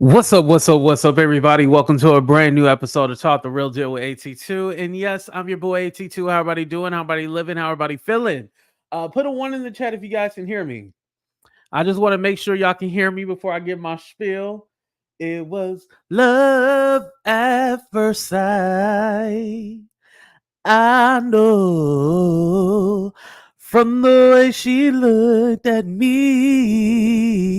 What's up, everybody? Welcome to a brand new episode of Talk the Real Deal with AT2. And yes, I'm your boy AT2. How everybody doing? How everybody living? How everybody feeling? Put a one in the chat if you guys can hear me. I just want to make sure y'all can hear me before I give my spiel. It was love at first sight. I know from the way she looked at me.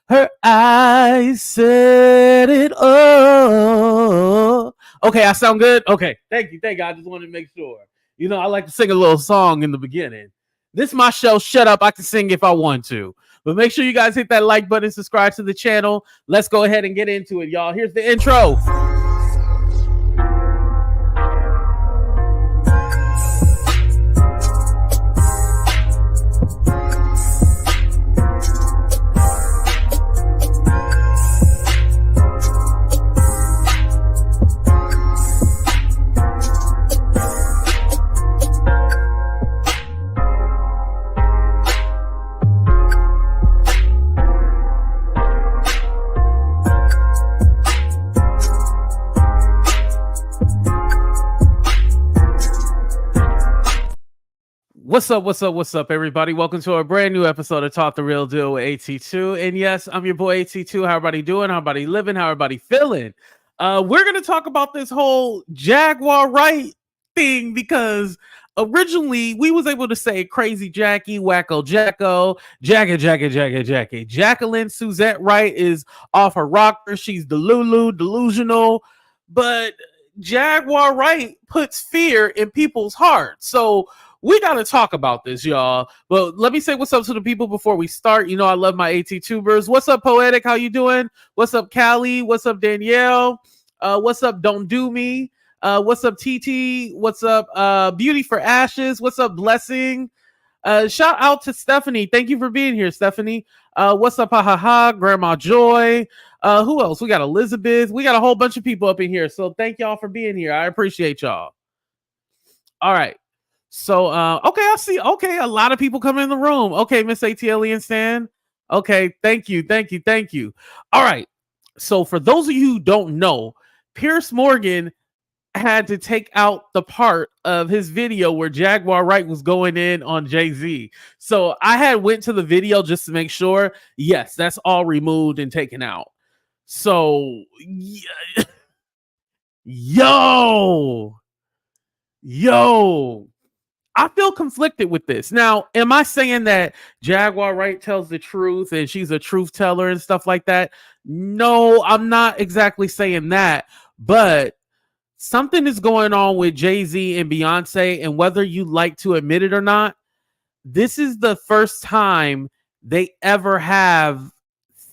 Her eyes said it all. Okay, I sound good? Okay, thank you. I just wanted to make sure. You know, I like to sing a little song in the beginning. This is my show. Shut up. I can sing if I want to. But make sure you guys hit that like button, subscribe to the channel. Let's go ahead and get into it, y'all. Here's the intro. What's up, everybody? Welcome to a brand new episode of Talk the Real Deal with AT2. And yes, I'm your boy AT2. How everybody doing? How everybody living? How everybody feeling? We're going to talk about this whole Jaguar Wright thing because originally we was able to say Crazy Jackie, Wacko Jacko, Jackie. Jacqueline Suzette Wright is off her rocker. She's delusional. But Jaguar Wright puts fear in people's hearts. So we got to talk about this, y'all. But let me say what's up to the people before we start. You know, I love my AT-tubers. What's up, Poetic? How you doing? What's up, Callie? What's up, Danielle? What's up, Don't Do Me? What's up, TT? What's up, Beauty for Ashes? What's up, Blessing? Shout out to Stephanie. Thank you for being here, Stephanie. What's up, ha, Grandma Joy? Who else? We got Elizabeth. We got a whole bunch of people up in here. So thank y'all for being here. I appreciate y'all. All right. So, okay, I see. Okay, a lot of people coming in the room. Okay, Miss ATL and Stan. Okay, thank you. All right. So, for those of you who don't know, Piers Morgan had to take out the part of his video where Jaguar Wright was going in on Jay-Z. So, I had went to the video just to make sure. Yes, that's all removed and taken out. So, yeah. Yo. I feel conflicted with this. Now, am I saying that Jaguar Wright tells the truth and she's a truth teller and stuff like that? No, I'm not exactly saying that. But something is going on with Jay-Z and Beyoncé, and whether you like to admit it or not, this is the first time they ever have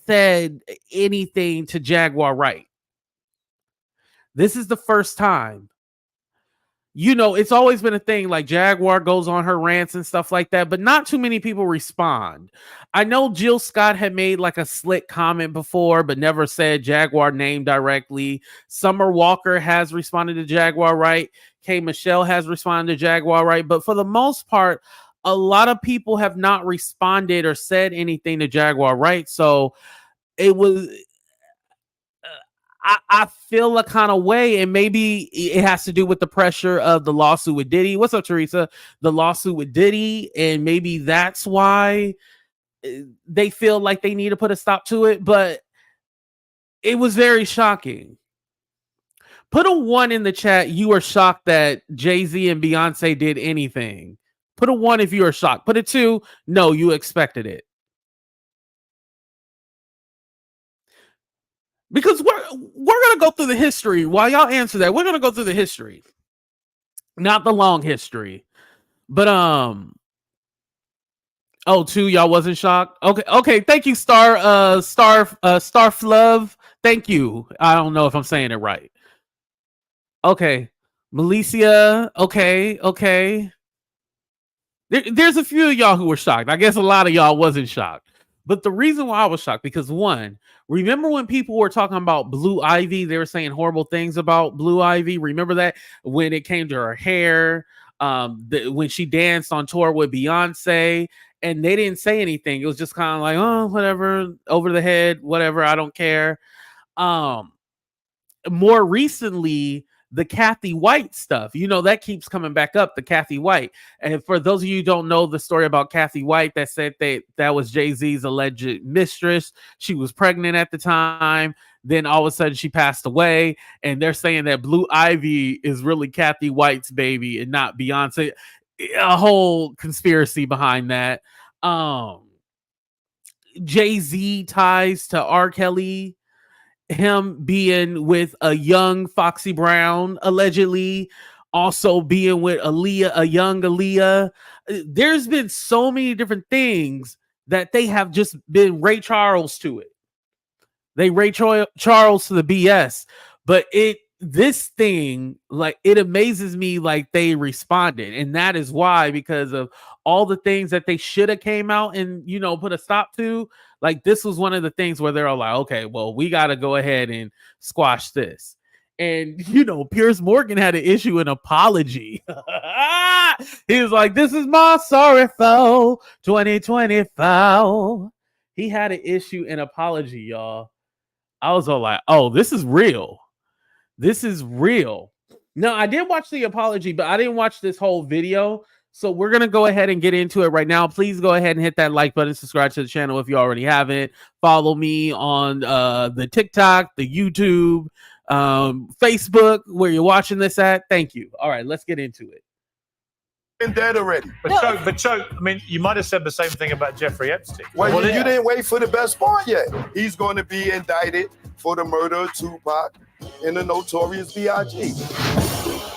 said anything to Jaguar Wright. This is the first time. You know, it's always been a thing, like Jaguar goes on her rants and stuff like that, but not too many people respond. I know Jill Scott had made like a slick comment before, but never said Jaguar name directly. Summer Walker has responded to Jaguar Wright. K. Michelle has responded to Jaguar Wright. But for the most part, a lot of people have not responded or said anything to Jaguar Wright. So it was... I feel a kind of way, and maybe it has to do with the pressure of the lawsuit with Diddy. What's up, Teresa? The lawsuit with Diddy, and maybe that's why they feel like they need to put a stop to it. But it was very shocking. Put a 1 in the chat. You are shocked that Jay-Z and Beyonce did anything. Put a 1 if you are shocked. Put a 2. No, you expected it. Because we're gonna go through the history. While y'all answer that, we're gonna go through the history, not the long history. But oh, 2, y'all wasn't shocked. Okay. Thank you, Starflove. Thank you. I don't know if I'm saying it right. Okay, Milicia. Okay. There's a few of y'all who were shocked. I guess a lot of y'all wasn't shocked. But the reason why I was shocked, because 1, remember when people were talking about Blue Ivy, they were saying horrible things about Blue Ivy. Remember that when it came to her hair, when she danced on tour with Beyonce, and they didn't say anything. It was just kind of like, oh, whatever, over the head, whatever, I don't care. More recently, the Kathy White stuff, that keeps coming back up, the Kathy White. And for those of you who don't know the story about Kathy White, that said that was Jay-Z's alleged mistress. She was pregnant at the time. Then all of a sudden she passed away. And they're saying that Blue Ivy is really Kathy White's baby and not Beyonce. A whole conspiracy behind that. Jay-Z ties to R. Kelly, him being with a young Foxy Brown, allegedly, also being with Aaliyah, a young Aaliyah. There's been so many different things that they have just been Ray Charles to it. They Ray Charles to the BS. But this thing, like, it amazes me, like, they responded. And that is why, because of all the things that they should have came out and, put a stop to. Like, this was one of the things where they're all like, okay, well, we got to go ahead and squash this. And, Piers Morgan had to issue an apology. He was like, this is my sorry for 2024. He had to issue an apology, y'all. I was all like, oh, this is real. This is real. No, I did watch the apology, but I didn't watch this whole video. So we're going to go ahead and get into it right now. Please go ahead and hit that like button, subscribe to the channel if you already haven't. Follow me on the TikTok, the YouTube, Facebook, where you're watching this at. Thank you. All right, let's get into it. Been dead already. But Choke, I mean, you might have said the same thing about Jeffrey Epstein. Well, you didn't wait for the best part yet. He's going to be indicted for the murder of Tupac and the notorious B.I.G.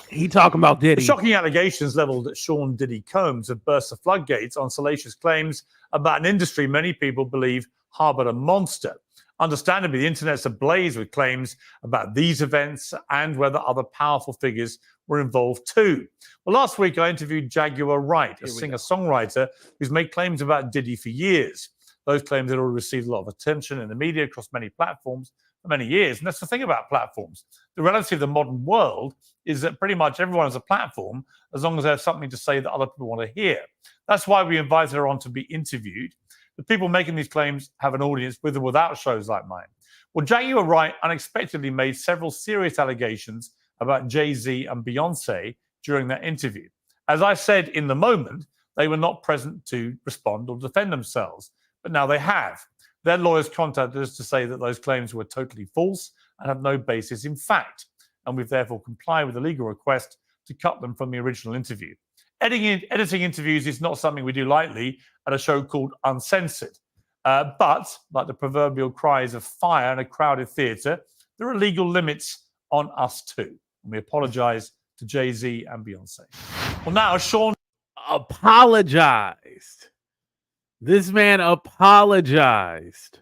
He talking about Diddy. The shocking allegations leveled at Sean Diddy Combs have burst the floodgates on salacious claims about an industry many people believe harbored a monster. Understandably, the internet's ablaze with claims about these events and whether other powerful figures were involved too. Well, last week I interviewed Jaguar Wright, a singer-songwriter who's made claims about Diddy for years. Those claims had already received a lot of attention in the media across many platforms for many years. And that's the thing about platforms. The reality of the modern world is that pretty much everyone has a platform as long as they have something to say that other people want to hear. That's why we invited her on to be interviewed. The people making these claims have an audience with or without shows like mine. Well, Jaguar Wright unexpectedly made several serious allegations about Jay-Z and Beyonce during that interview. As I said in the moment, they were not present to respond or defend themselves, but now they have. Their lawyers contacted us to say that those claims were totally false and have no basis in fact, and we've therefore complied with the legal request to cut them from the original interview. Editing interviews is not something we do lightly at a show called Uncensored. But, like the proverbial cries of fire in a crowded theatre, there are legal limits on us too. And we apologize to Jay-Z and Beyonce. Well, now, Sean apologized. This man apologized.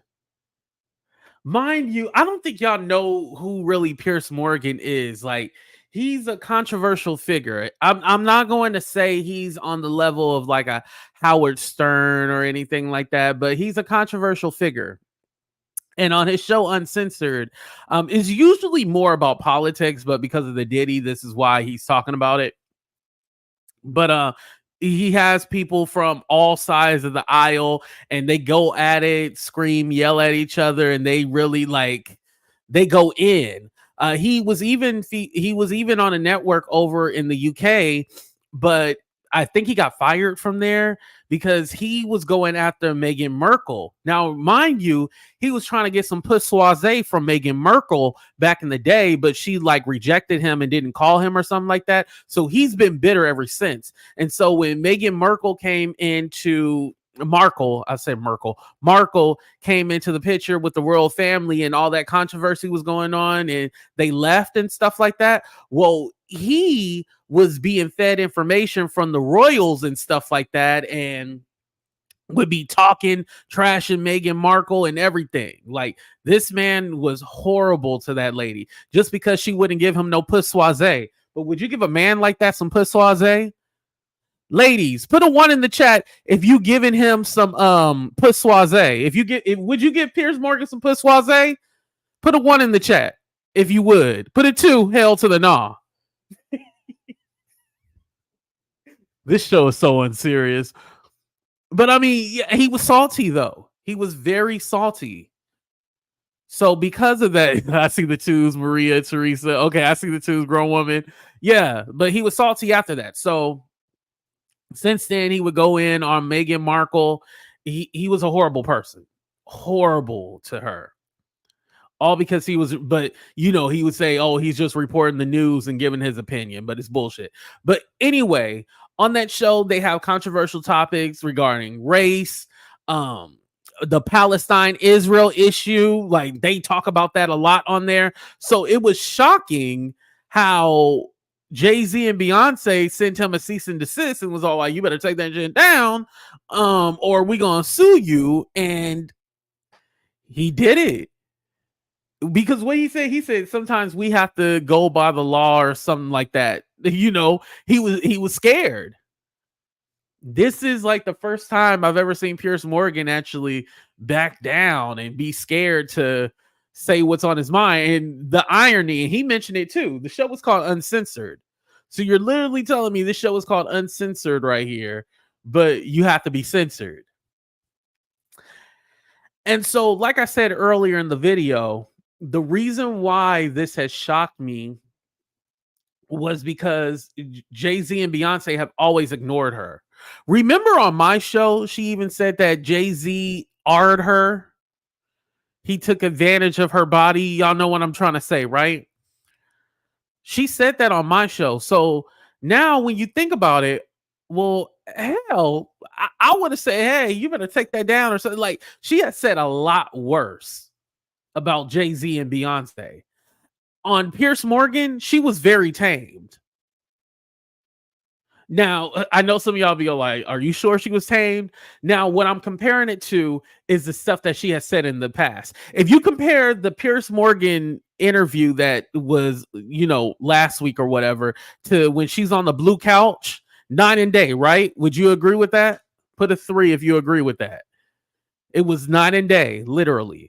Mind you, I don't think y'all know who really Piers Morgan is. Like, he's a controversial figure. I'm not going to say he's on the level of like a Howard Stern or anything like that, but he's a controversial figure. And on his show Uncensored, is usually more about politics, but because of the Diddy, this is why he's talking about it. But he has people from all sides of the aisle, and they go at it, scream, yell at each other, and they really they go in. He was even on a network over in the UK, but I think he got fired from there because he was going after Meghan Markle. Now, mind you, he was trying to get some persuasion from Meghan Markle back in the day, but she rejected him and didn't call him or something like that. So he's been bitter ever since. And so when Meghan Markle came into Markle came into the picture with the royal family and all that controversy was going on and they left and stuff like that. Well, he was being fed information from the royals and stuff like that and would be talking, trashing Meghan Markle and everything. Like, this man was horrible to that lady just because she wouldn't give him no persuasion. But would you give a man like that some persuasion? Ladies, put a 1 in the chat if you giving him some persuasion. Would you give Piers Morgan some persuasion? Put a 1 in the chat if you would. Put a 2, hell to the nah. This show is so unserious. But I mean, yeah, he was salty though. He was very salty. So because of that, I see the twos, Maria, Teresa. Okay, I see the twos, grown woman. Yeah, but he was salty after that. So since then, he would go in on Meghan Markle. He was a horrible person, horrible to her. All because he was, but you know, he would say, "Oh, he's just reporting the news and giving his opinion," but it's bullshit. But anyway, on that show, they have controversial topics regarding race, the Palestine-Israel issue. Like they talk about that a lot on there. So it was shocking how Jay-Z and Beyonce sent him a cease and desist and was all like, "You better take that shit down, or we gonna sue you." And he did it. Because what he said sometimes we have to go by the law or something like that. You know, he was scared. This is like the first time I've ever seen Piers Morgan actually back down and be scared to say what's on his mind. And the irony, and he mentioned it too, the show was called Uncensored. So you're literally telling me this show is called Uncensored right here, but you have to be censored. And so, like I said earlier in the video, the reason why this has shocked me was because Jay-Z and Beyonce have always ignored her. Remember on my show, she even said that Jay-Z R'd her. He took advantage of her body. Y'all know what I'm trying to say, right? She said that on my show. So now when you think about it, well, hell, I would have said, hey, you better take that down or something. Like she has said a lot worse about Jay-Z and Beyonce. On Piers Morgan, she was very tamed. Now, I know some of y'all be like, are you sure she was tamed? Now, what I'm comparing it to is the stuff that she has said in the past. If you compare the Piers Morgan interview that was, you know, last week or whatever to when she's on the blue couch, night and day, right? Would you agree with that? Put a 3 if you agree with that. It was night and day, literally.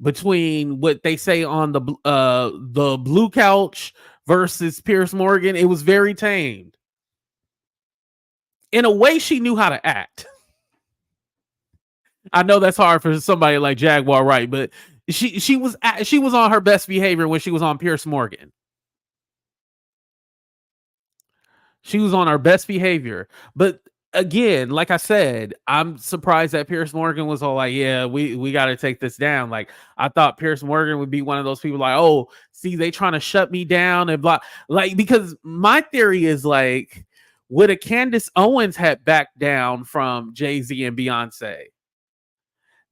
Between what they say on the blue couch versus Piers Morgan, it was very tamed. In a way, she knew how to act. I know that's hard for somebody like Jaguar Wright, but she was on her best behavior when she was on Piers Morgan. She was on her best behavior, but again, like I said, I'm surprised that Piers Morgan was all like, yeah, we got to take this down. Like, I thought Piers Morgan would be one of those people like, oh, see, they trying to shut me down and blah. Like, because my theory is like, would a Candace Owens had backed down from Jay-Z and Beyonce?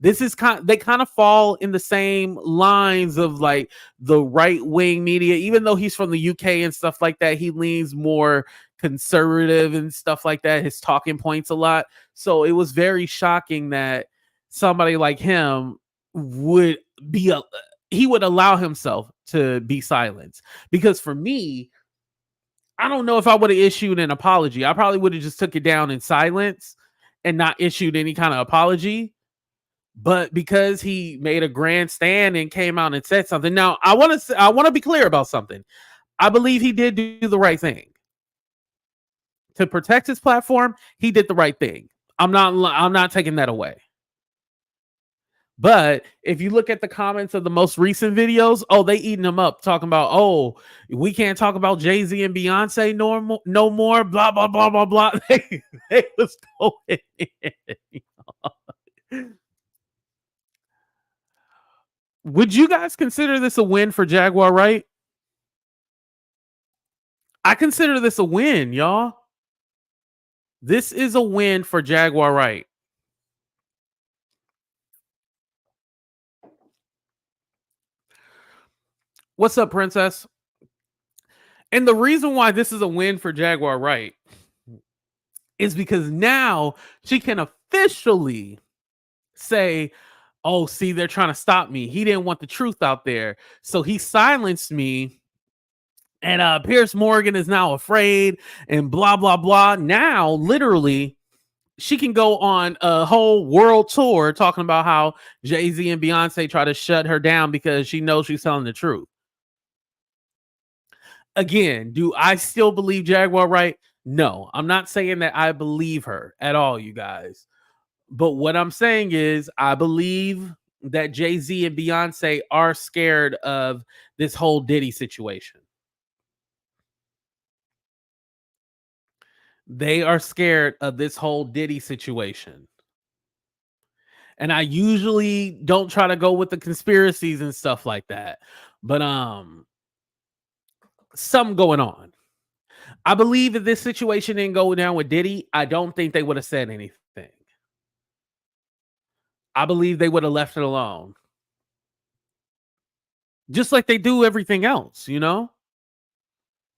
This is they kind of fall in the same lines of like the right wing media, even though he's from the UK and stuff like that. He leans more conservative and stuff like that. His talking points a lot. So it was very shocking that somebody like him would he would allow himself to be silenced. Because for me, I don't know if I would have issued an apology. I probably would have just took it down in silence and not issued any kind of apology. But because he made a grand stand and came out and said something. Now, I want to be clear about something. I believe he did do the right thing. To protect his platform, he did the right thing. I'm not taking that away. But if you look at the comments of the most recent videos, oh, they eating him up, talking about, oh, we can't talk about Jay-Z and Beyonce no more, blah, blah, blah, blah, blah. They was going in. Would you guys consider this a win for Jaguar Wright? I consider this a win, y'all. This is a win for Jaguar Wright. What's up, Princess? And the reason why this is a win for Jaguar Wright is because now she can officially say, oh, see, they're trying to stop me. He didn't want the truth out there. So he silenced me. And Piers Morgan is now afraid and blah, blah, blah. Now, literally, she can go on a whole world tour talking about how Jay-Z and Beyonce try to shut her down because she knows she's telling the truth. Again, do I still believe Jaguar Wright? No, I'm not saying that I believe her at all, you guys. But what I'm saying is I believe that Jay-Z and Beyonce are scared of this whole Diddy situation. They are scared of this whole Diddy situation. And I usually don't try to go with the conspiracies and stuff like that. But something going on. I believe if this situation didn't go down with Diddy, I don't think they would have said anything. I believe they would have left it alone. Just like they do everything else, you know?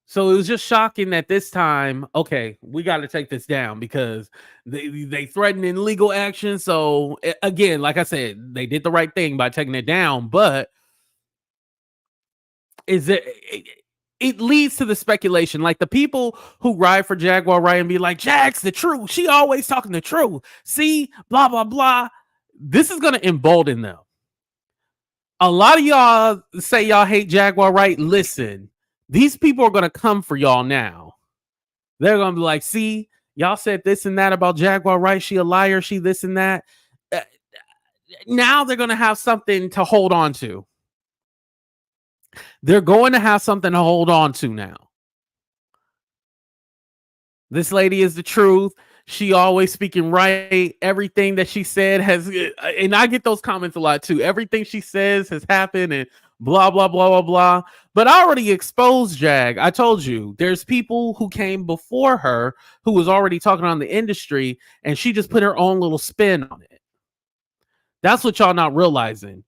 So it was just shocking that this time, okay, we got to take this down because they threatened in legal action. So again, like I said, they did the right thing by taking it down, but it leads to the speculation. Like the people who ride for Jaguar Wright and be like, Jag's the truth. She always talking the truth. See, blah, blah, blah. This is going to embolden them. A lot of y'all say y'all hate Jaguar Wright. Listen, these people are going to come for y'all now. They're going to be like, see, y'all said this and that about Jaguar Wright. She a liar. She this and that. Now they're going to have something to hold on to. They're going to have something to hold on to now. This lady is the truth. She always speaking right. Everything that she said has, and I get those comments a lot too. Everything she says has happened and blah, blah, blah, blah, blah. But I already exposed Jag. I told you there's people who came before her who was already talking on the industry and she just put her own little spin on it. That's what y'all not realizing.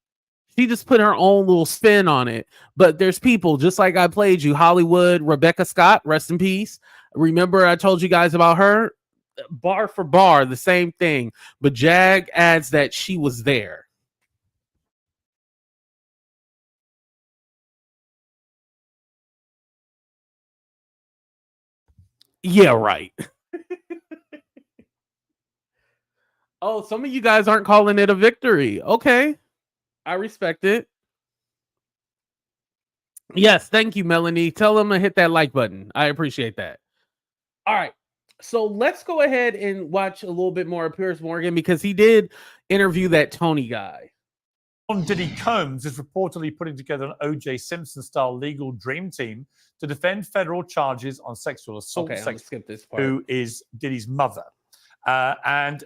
She just put her own little spin on it. But there's people, just like I played you, Hollywood, Rebecca Scott, rest in peace. Remember I told you guys about her? Bar for bar, the same thing. But Jag adds that she was there. Yeah, right. Oh, some of you guys aren't calling it a victory. Okay. I respect it. Yes, thank you, Melanie. Tell them to hit that like button. I appreciate that. All right. So let's go ahead and watch a little bit more of Piers Morgan because he did interview that Tony guy. Diddy Combs is reportedly putting together an O.J. Simpson-style legal dream team to defend federal charges on sexual assault. Okay, I'm skip this part. Who is Diddy's mother? They're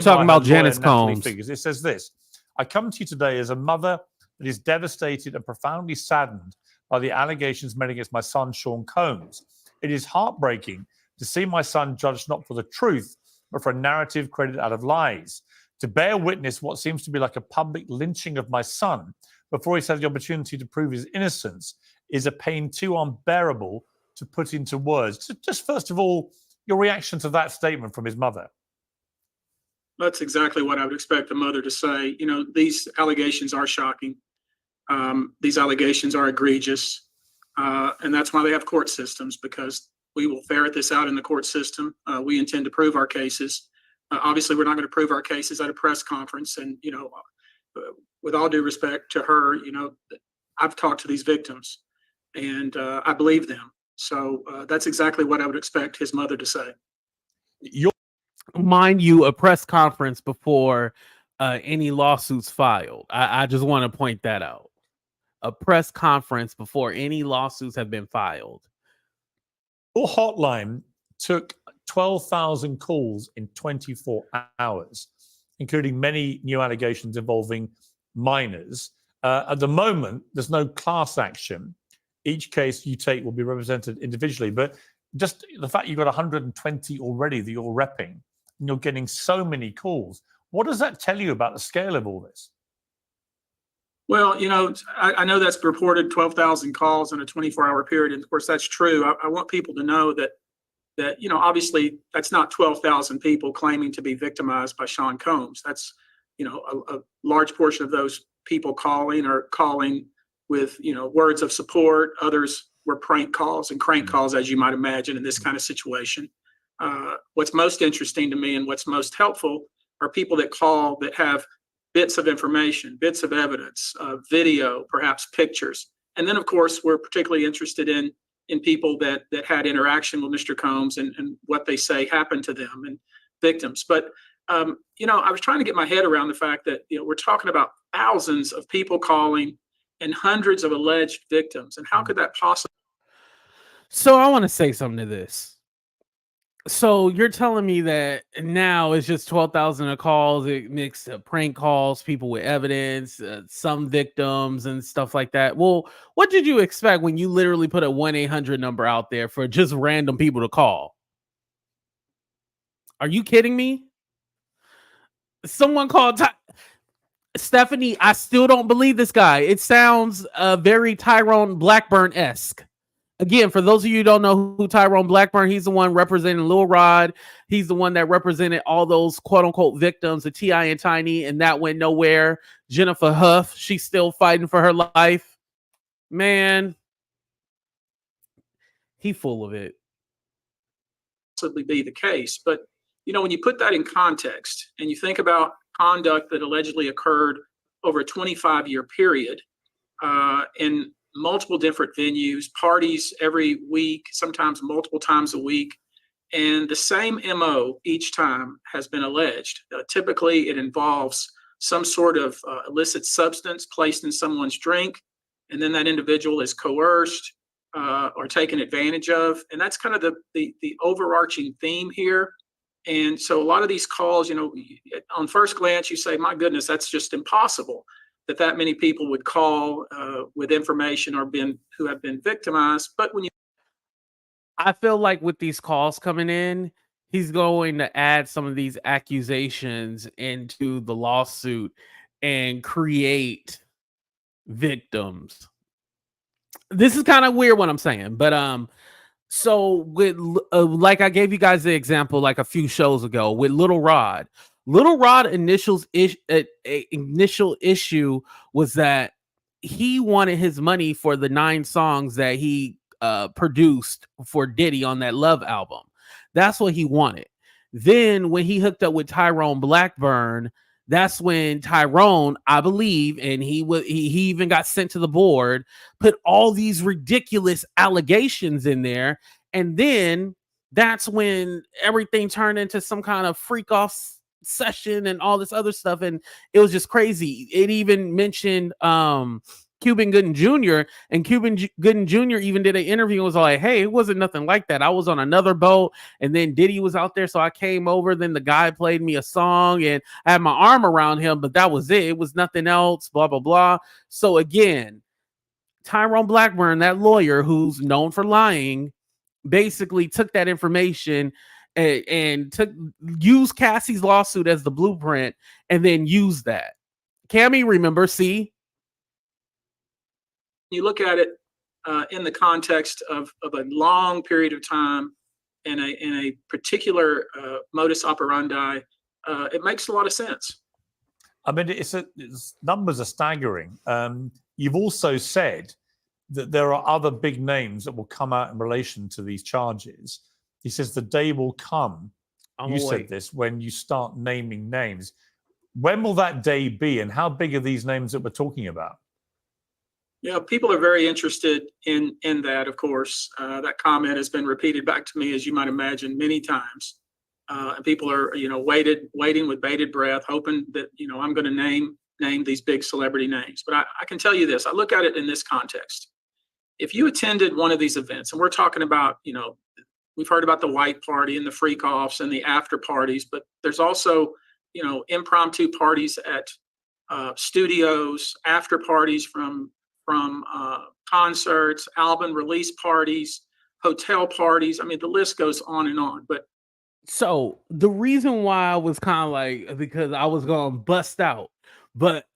talking about Janice Combs. Figures. It says this: I come to you today as a mother that is devastated and profoundly saddened by the allegations made against my son, Sean Combs. It is heartbreaking to see my son judged not for the truth, but for a narrative created out of lies. To bear witness what seems to be like a public lynching of my son before he's had the opportunity to prove his innocence is a pain too unbearable to put into words. So just first of all, your reaction to that statement from his mother. That's exactly what I would expect the mother to say. You know, these allegations are shocking. These allegations are egregious. And that's why they have court systems, because we will ferret this out in the court system. We intend to prove our cases. Obviously, we're not going to prove our cases at a press conference. And, you know, with all due respect to her, you know, I've talked to these victims and I believe them. So that's exactly what I would expect his mother to say. Mind you, a press conference before any lawsuits filed. I just want to point that out. A press conference before any lawsuits have been filed. Your hotline took 12,000 calls in 24 hours, including many new allegations involving minors. At the moment, there's no class action. Each case you take will be represented individually, but just the fact you've got 120 already that you're repping, and you're getting so many calls, what does that tell you about the scale of all this? Well, you know, I know that's reported 12,000 calls in a 24-hour period. And of course, that's true. I want people to know that, you know, obviously that's not 12,000 people claiming to be victimized by Sean Combs. That's, you know, a large portion of those people calling are calling with, you know, words of support. Others were prank calls and crank calls, as you might imagine, in this kind of situation. What's most interesting to me and what's most helpful are people that call that have bits of information, bits of evidence, video, perhaps pictures. And then, of course, we're particularly interested in in people that had interaction with Mr. Combs and what they say happened to them and victims. But you know, I was trying to get my head around the fact that, you know, we're talking about thousands of people calling and hundreds of alleged victims, and how could that possibly? So I want to say something to this. So you're telling me that now it's just 12,000 of calls, it mixed prank calls, people with evidence, some victims and stuff like that. Well, what did you expect when you literally put a 1-800 number out there for just random people to call? Are you kidding me? Someone called Stephanie. I still don't believe this guy. It sounds very Tyrone Blackburn-esque. Again, for those of you who don't know who Tyrone Blackburn, he's the one representing Lil Rod. He's the one that represented all those quote unquote victims of T.I. and Tiny, and that went nowhere. Jennifer Huff, she's still fighting for her life. Man, he full of it. Possibly be the case. But, you know, when you put that in context and you think about conduct that allegedly occurred over a 25-year period in multiple different venues, parties every week, sometimes multiple times a week, and the same MO each time has been alleged. Typically, it involves some sort of illicit substance placed in someone's drink, and then that individual is coerced or taken advantage of. And that's kind of the overarching theme here. And so a lot of these calls, you know, on first glance, you say, my goodness, that's just impossible that many people would call with information or who have been victimized. But when you, I feel like with these calls coming in, he's going to add some of these accusations into the lawsuit and create victims. This is kind of weird what I'm saying, but so with like I gave you guys the example like a few shows ago with Little Rod. Little Rod initial issue was that he wanted his money for the 9 songs that he produced for Diddy on that Love album. That's what he wanted. Then when he hooked up with Tyrone Blackburn, that's when Tyrone, I believe, and he even got sent to the board, put all these ridiculous allegations in there, and then that's when everything turned into some kind of freak off session and all this other stuff, and it was just crazy. It even mentioned Cuban Gooding Jr. and Cuban Gooding Jr. even did an interview and was like, hey, it wasn't nothing like that. I was on another boat and then Diddy was out there, so I came over, then the guy played me a song and I had my arm around him, but that was it. It was nothing else, blah blah blah. So again, Tyrone Blackburn, that lawyer who's known for lying, basically took that information and used Cassie's lawsuit as the blueprint and then used that. Cammy, remember, see? You look at it in the context of a long period of time in a particular modus operandi, it makes a lot of sense. I mean, its numbers are staggering. You've also said that there are other big names that will come out in relation to these charges. He says the day will come, you said this, when you start naming names. When will that day be, and how big are these names that we're talking about? Yeah, people are very interested in that, of course. That comment has been repeated back to me, as you might imagine, many times. And people are, you know, waiting with bated breath, hoping that, you know, I'm going to name these big celebrity names. But I can tell you this, I look at it in this context. If you attended one of these events, and we're talking about, you know, we've heard about the white party and the freak offs and the after parties, but there's also, you know, impromptu parties at studios, after parties from concerts, album release parties, hotel parties. I mean, the list goes on and on. But so the reason why I was kind of like, because I was going to bust out, but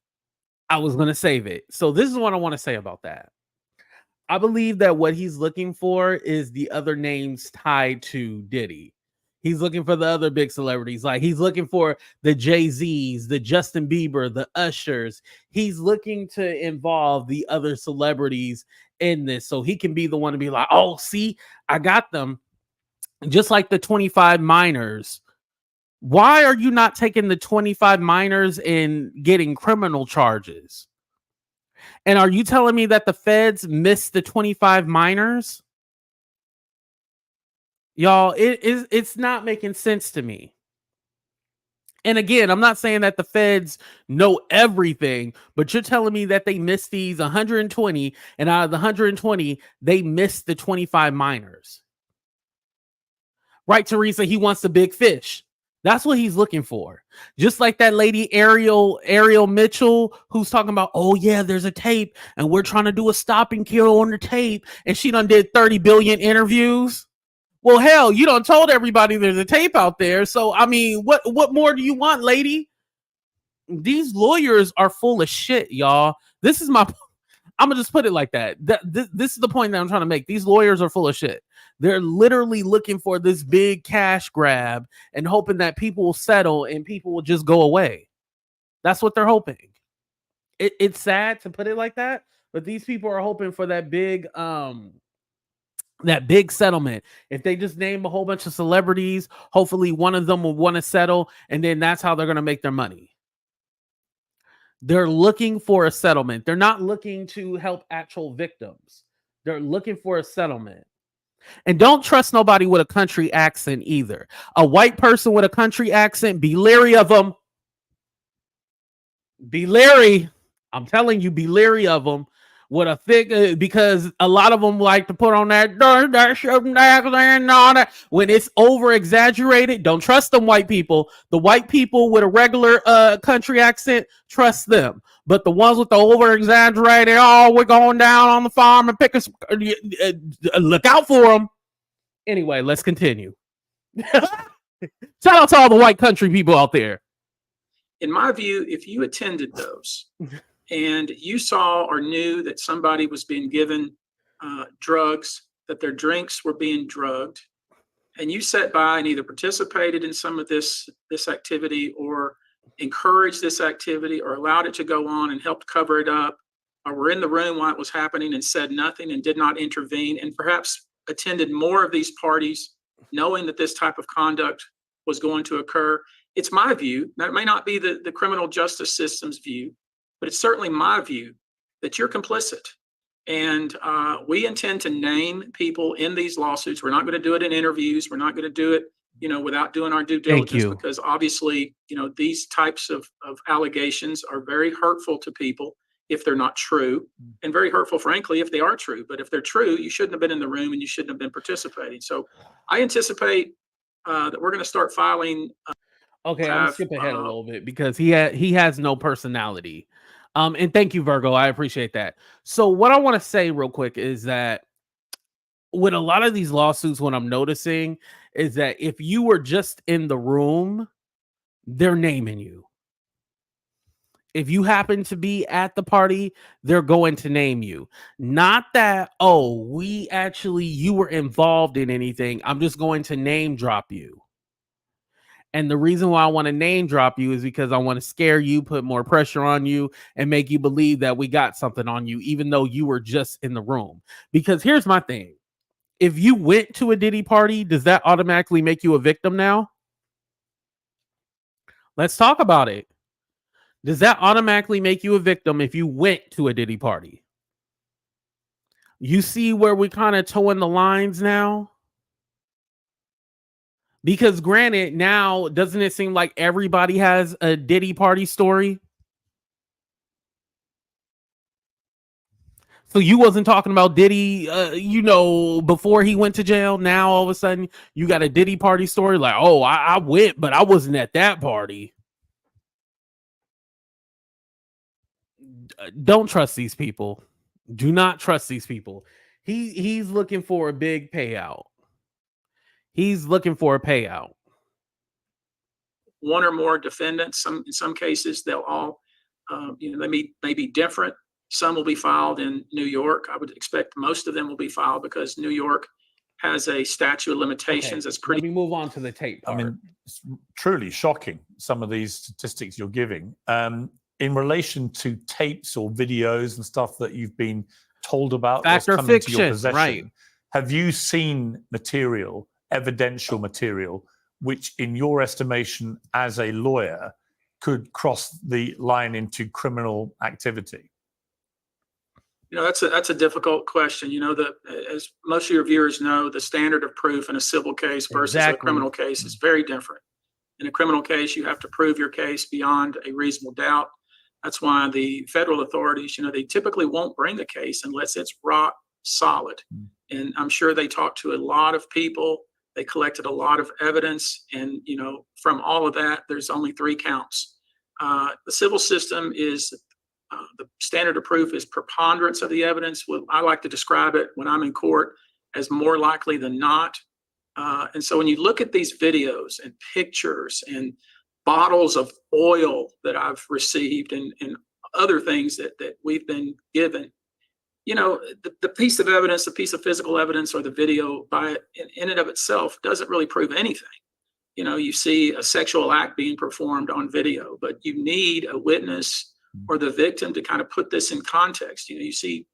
I was going to save it. So this is what I want to say about that. I believe that what he's looking for is the other names tied to Diddy. He's looking for the other big celebrities. Like he's looking for the Jay-Z's, the Justin Bieber, the Ushers. He's looking to involve the other celebrities in this so he can be the one to be like, oh, see, I got them. Just like the 25 minors. Why are you not taking the 25 minors and getting criminal charges? And are you telling me that the feds missed the 25 minors? Y'all, it's not making sense to me. And again, I'm not saying that the feds know everything, but you're telling me that they missed these 120, and out of the 120, they missed the 25 minors. Right, Teresa? He wants the big fish. That's what he's looking for. Just like that lady Ariel Mitchell, who's talking about, oh yeah, there's a tape, and we're trying to do a stop and kill on the tape, and she done did 30 billion interviews. Well, hell, you done told everybody there's a tape out there. So, I mean, what more do you want, lady? These lawyers are full of shit, y'all. This is I'm going to just put it like that. This is the point that I'm trying to make. These lawyers are full of shit. They're literally looking for this big cash grab and hoping that people will settle and people will just go away. That's what they're hoping. It's sad to put it like that, but these people are hoping for that big settlement. If they just name a whole bunch of celebrities, hopefully one of them will want to settle, and then that's how they're going to make their money. They're looking for a settlement. They're not looking to help actual victims. They're looking for a settlement. And don't trust nobody with a country accent either. A white person with a country accent, be leery of them. Be leery. I'm telling you, be leery of them. With a thick, because a lot of them like to put on that and all that. When it's over exaggerated, don't trust them white people. The white people with a regular country accent, trust them. But the ones with the over exaggerated, oh, we're going down on the farm and picking, look out for them. Anyway, let's continue. Shout out to all the white country people out there. In my view, if you attended those and you saw or knew that somebody was being given drugs, that their drinks were being drugged, and you sat by and either participated in some of this activity or encouraged this activity or allowed it to go on and helped cover it up, or were in the room while it was happening and said nothing and did not intervene, and perhaps attended more of these parties knowing that this type of conduct was going to occur, it's my view, that may not be the criminal justice system's view, but it's certainly my view that you're complicit. And we intend to name people in these lawsuits. We're not going to do it in interviews. We're not going to do it, without doing our due diligence, because obviously, these types of allegations are very hurtful to people if they're not true, and very hurtful, frankly, if they are true. But if they're true, you shouldn't have been in the room and you shouldn't have been participating. So I anticipate that we're going to start filing. Okay, I'm gonna skip ahead a little bit because he has no personality. And thank you, Virgo. I appreciate that. So what I want to say real quick is that with a lot of these lawsuits, what I'm noticing is that if you were just in the room, they're naming you. If you happen to be at the party, they're going to name you. Not that, oh, you were involved in anything. I'm just going to name drop you. And the reason why I want to name drop you is because I want to scare you, put more pressure on you, and make you believe that we got something on you, even though you were just in the room. Because here's my thing. If you went to a Diddy party, does that automatically make you a victim now? Let's talk about it. Does that automatically make you a victim if you went to a Diddy party? You see where we kind of towing the lines now? Because granted, now, doesn't it seem like everybody has a Diddy party story? So you wasn't talking about Diddy, before he went to jail. Now, all of a sudden, you got a Diddy party story. Like, oh, I went, but I wasn't at that party. Don't trust these people. Do not trust these people. He's looking for a big payout. He's looking for a payout. One or more defendants. In some cases, they'll all, they may be different. Some will be filed in New York. I would expect most of them will be filed because New York has a statute of limitations that's pretty. Let me move on to the tape part. I mean, it's truly shocking, some of these statistics you're giving. In relation to tapes or videos and stuff that you've been told about, fact or fiction, right? Have you seen material, evidential material, which in your estimation as a lawyer could cross the line into criminal activity? That's a difficult question. As most of your viewers know, the standard of proof in a civil case versus a criminal case is very different. In a criminal case, you have to prove your case beyond a reasonable doubt. That's why the federal authorities, they typically won't bring a case unless it's rock solid. And I'm sure they talked to a lot of people. They collected a lot of evidence. And, from all of that, there's only 3 counts. The civil system is the standard of proof is preponderance of the evidence. I like to describe it when I'm in court as more likely than not. And so when you look at these videos and pictures and bottles of oil that I've received and other things that we've been given, the piece of evidence, the piece of physical evidence or the video in and of itself doesn't really prove anything. You see a sexual act being performed on video, but you need a witness or the victim to kind of put this in context. You see.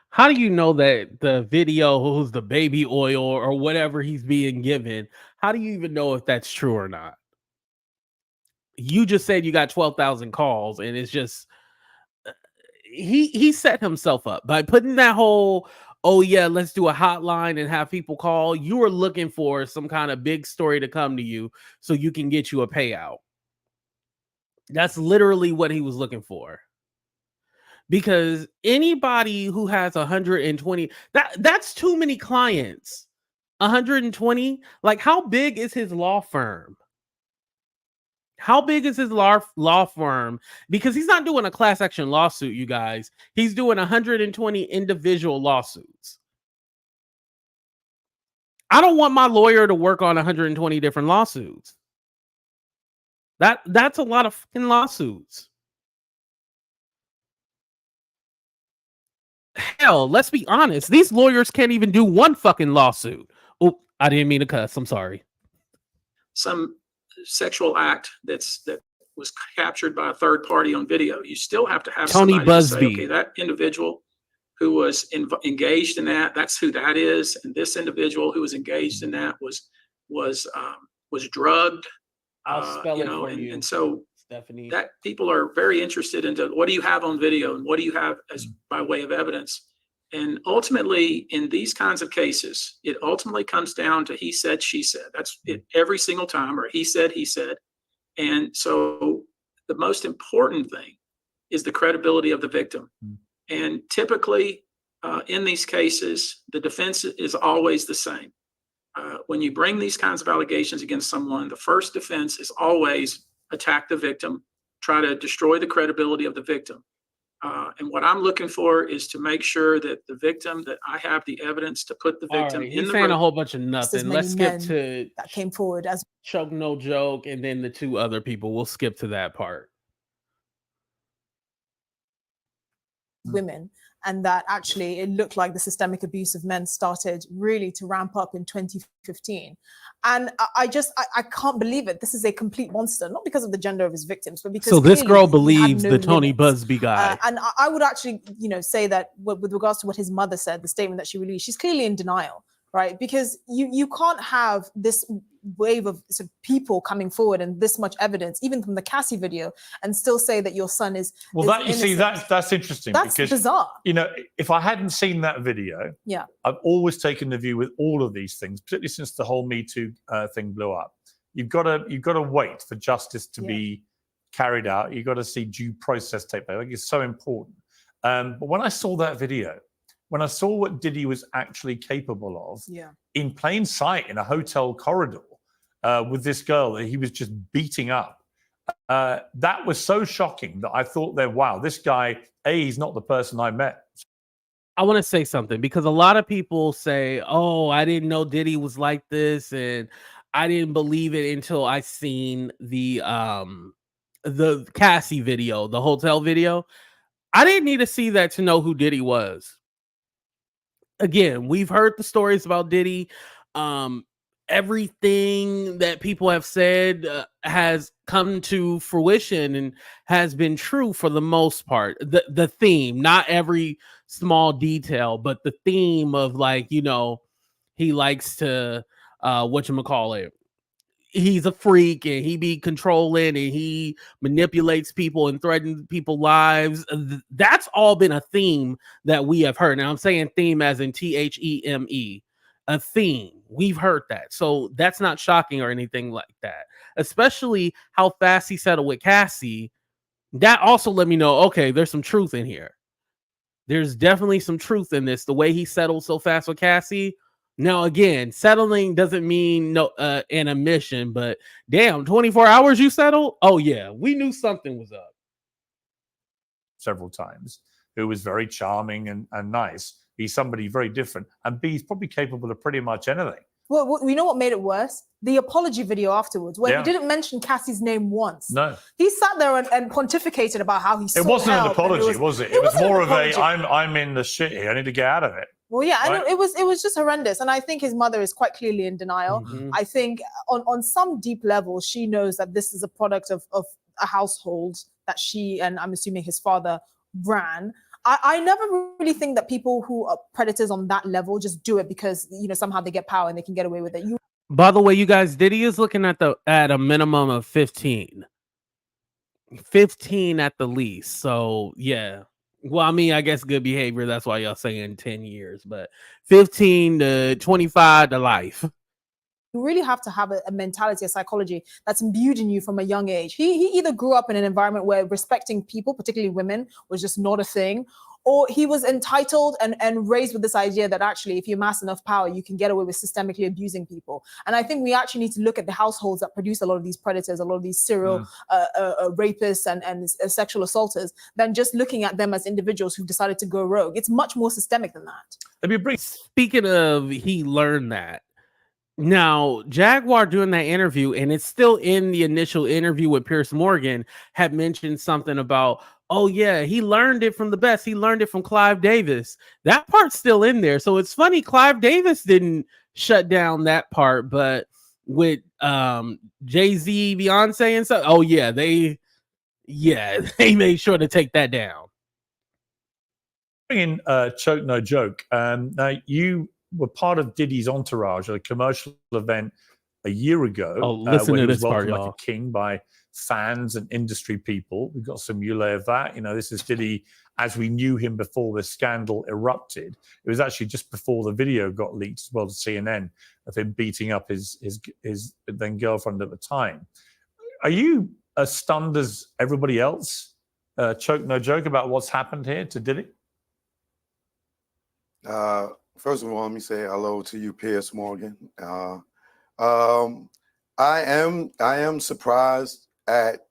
How do you know that the video who's the baby oil or whatever he's being given? How do you even know if that's true or not? You just said you got 12,000 calls, and it's just he set himself up by putting that whole, oh yeah, let's do a hotline and have people call. You were looking for some kind of big story to come to you so you can get you a payout. That's literally what he was looking for. Because anybody who has 120, that's too many clients. 120, like how big is his law firm? How big is his law firm? Because he's not doing a class action lawsuit, you guys. He's doing 120 individual lawsuits. I don't want my lawyer to work on 120 different lawsuits. That's a lot of fucking lawsuits. Hell, let's be honest. These lawyers can't even do one fucking lawsuit. Oh, I didn't mean to cuss. I'm sorry. Some sexual act that was captured by a third party on video. You still have to have Tony Busby. Say, okay, that individual who was engaged in that's who that is, and this individual who was engaged in that was drugged. I'll spell it for you. And so Stephanie, that people are very interested into what do you have on video and what do you have as by way of evidence. And ultimately, in these kinds of cases, it ultimately comes down to he said, she said. That's it every single time, or he said, he said. And so the most important thing is the credibility of the victim. And typically, in these cases, the defense is always the same. When you bring these kinds of allegations against someone, the first defense is always attack the victim, try to destroy the credibility of the victim. And what I'm looking for is to make sure that the victim, that I have the evidence to put the victim in the he's saying a whole bunch of nothing. Let's skip to that came forward as Choke No Joke, and then the 2 other people. We'll skip to that part. women, and that actually it looked like the systemic abuse of men started really to ramp up in 2015. And I can't believe it. This is a complete monster, not because of the gender of his victims, but because so this girl believes the Tony Busby guy. And I would actually, say that with regards to what his mother said, the statement that she released, she's clearly in denial, right? Because you can't have this wave of sort of people coming forward and this much evidence, even from the Cassie video, and still say that your son is that's interesting. That's because, bizarre. If I hadn't seen that video, I've always taken the view with all of these things, particularly since the whole Me Too thing blew up. You've got to wait for justice to be carried out. You've got to see due process take place. Like, it's so important. But when I saw that video, when I saw what Diddy was actually capable of, in plain sight in a hotel corridor with this girl that he was just beating up, that was so shocking that I thought wow, this guy, he's not the person I met. I want to say something, because a lot of people say, oh, I didn't know Diddy was like this, and I didn't believe it until I seen the Cassie video, the hotel video. I didn't need to see that to know who Diddy was. Again, we've heard the stories about Diddy. Everything that people have said has come to fruition and has been true for the most part. The theme, not every small detail, but the theme of, like, he likes to whatchamacallit, he's a freak and he be controlling and he manipulates people and threatens people's lives. That's all been a theme that we have heard. Now I'm saying theme as in theme, a theme. We've heard that. So that's not shocking or anything like that, especially how fast he settled with Cassie. That also let me know, okay, there's some truth in here. There's definitely some truth in this. The way he settled so fast with Cassie. Now, again, settling doesn't mean no an admission, but damn, 24 hours you settled? Oh, yeah, we knew something was up. Several times, who was very charming and nice. He's somebody very different. And B, he's probably capable of pretty much anything. Well, we know what made it worse? The apology video afterwards, where Yeah. he didn't mention Cassie's name once. No. He sat there and pontificated about how he It wasn't an apology, was it? It was more of a, apology. I'm in the shit here. I need to get out of it. Well, yeah, Right? and it was just horrendous. And I think his mother is quite clearly in denial. Mhm. I think on some deep level, she knows that this is a product of a household that she, and I'm assuming his father, ran. I never really think that people who are predators on that level just do it because, you know, somehow they get power and they can get away with it. By the way, you guys, Diddy is looking at a minimum of 15. 15 at the least. So yeah. Well, I mean, I guess good behavior. That's why y'all saying 10 years, but 15 to 25 to life. You really have to have a mentality, a psychology that's imbued in you from a young age. He either grew up in an environment where respecting people, particularly women, was just not a thing, or he was entitled and raised with this idea that actually, if you amass enough power, you can get away with systemically abusing people. And I think we actually need to look at the households that produce a lot of these predators, a lot of these serial rapists and sexual assaulters, than just looking at them as individuals who've decided to go rogue. It's much more systemic than that. Speaking of, he learned that. Now, Jaguar doing that interview, and it's still in the initial interview with Piers Morgan, had mentioned something about, oh yeah, he learned it from the best. He learned it from Clive Davis. That part's still in there. So it's funny, Clive Davis didn't shut down that part, but with Jay-Z, Beyonce and stuff, oh yeah, they made sure to take that down. In Choke No Joke, now you were part of Diddy's entourage at a commercial event a year ago. Oh, listen where to he was this part, welcomed like y'all. a king by fans and industry people. We got some relay of that. You know, this is Diddy as we knew him before the scandal erupted. It was actually just before the video got leaked as well to CNN of him beating up his then girlfriend at the time. Are you as stunned as everybody else? Choke No Joke about what's happened here to Diddy? First of all, let me say hello to you, Piers Morgan. I am surprised at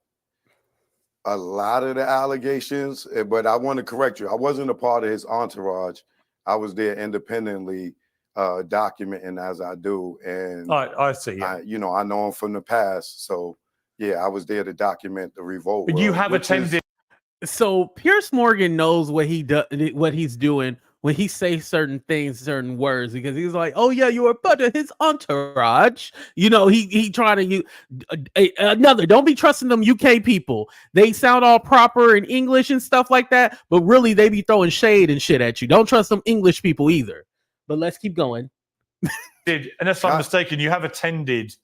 a lot of the allegations, but I want to correct you. I wasn't a part of his entourage. I was there independently, documenting as I do, and I see. Yeah. I know him from the past, so yeah, I was there to document the revolt. But you have attended. So Piers Morgan knows what he's doing when he says certain things, certain words, because he's like, oh yeah, you were part of his entourage. You know, he trying to another. Don't be trusting them UK people. They sound all proper in English and stuff like that, but really they be throwing shade and shit at you. Don't trust them English people either. But let's keep going. Unless I'm mistaken, you have attended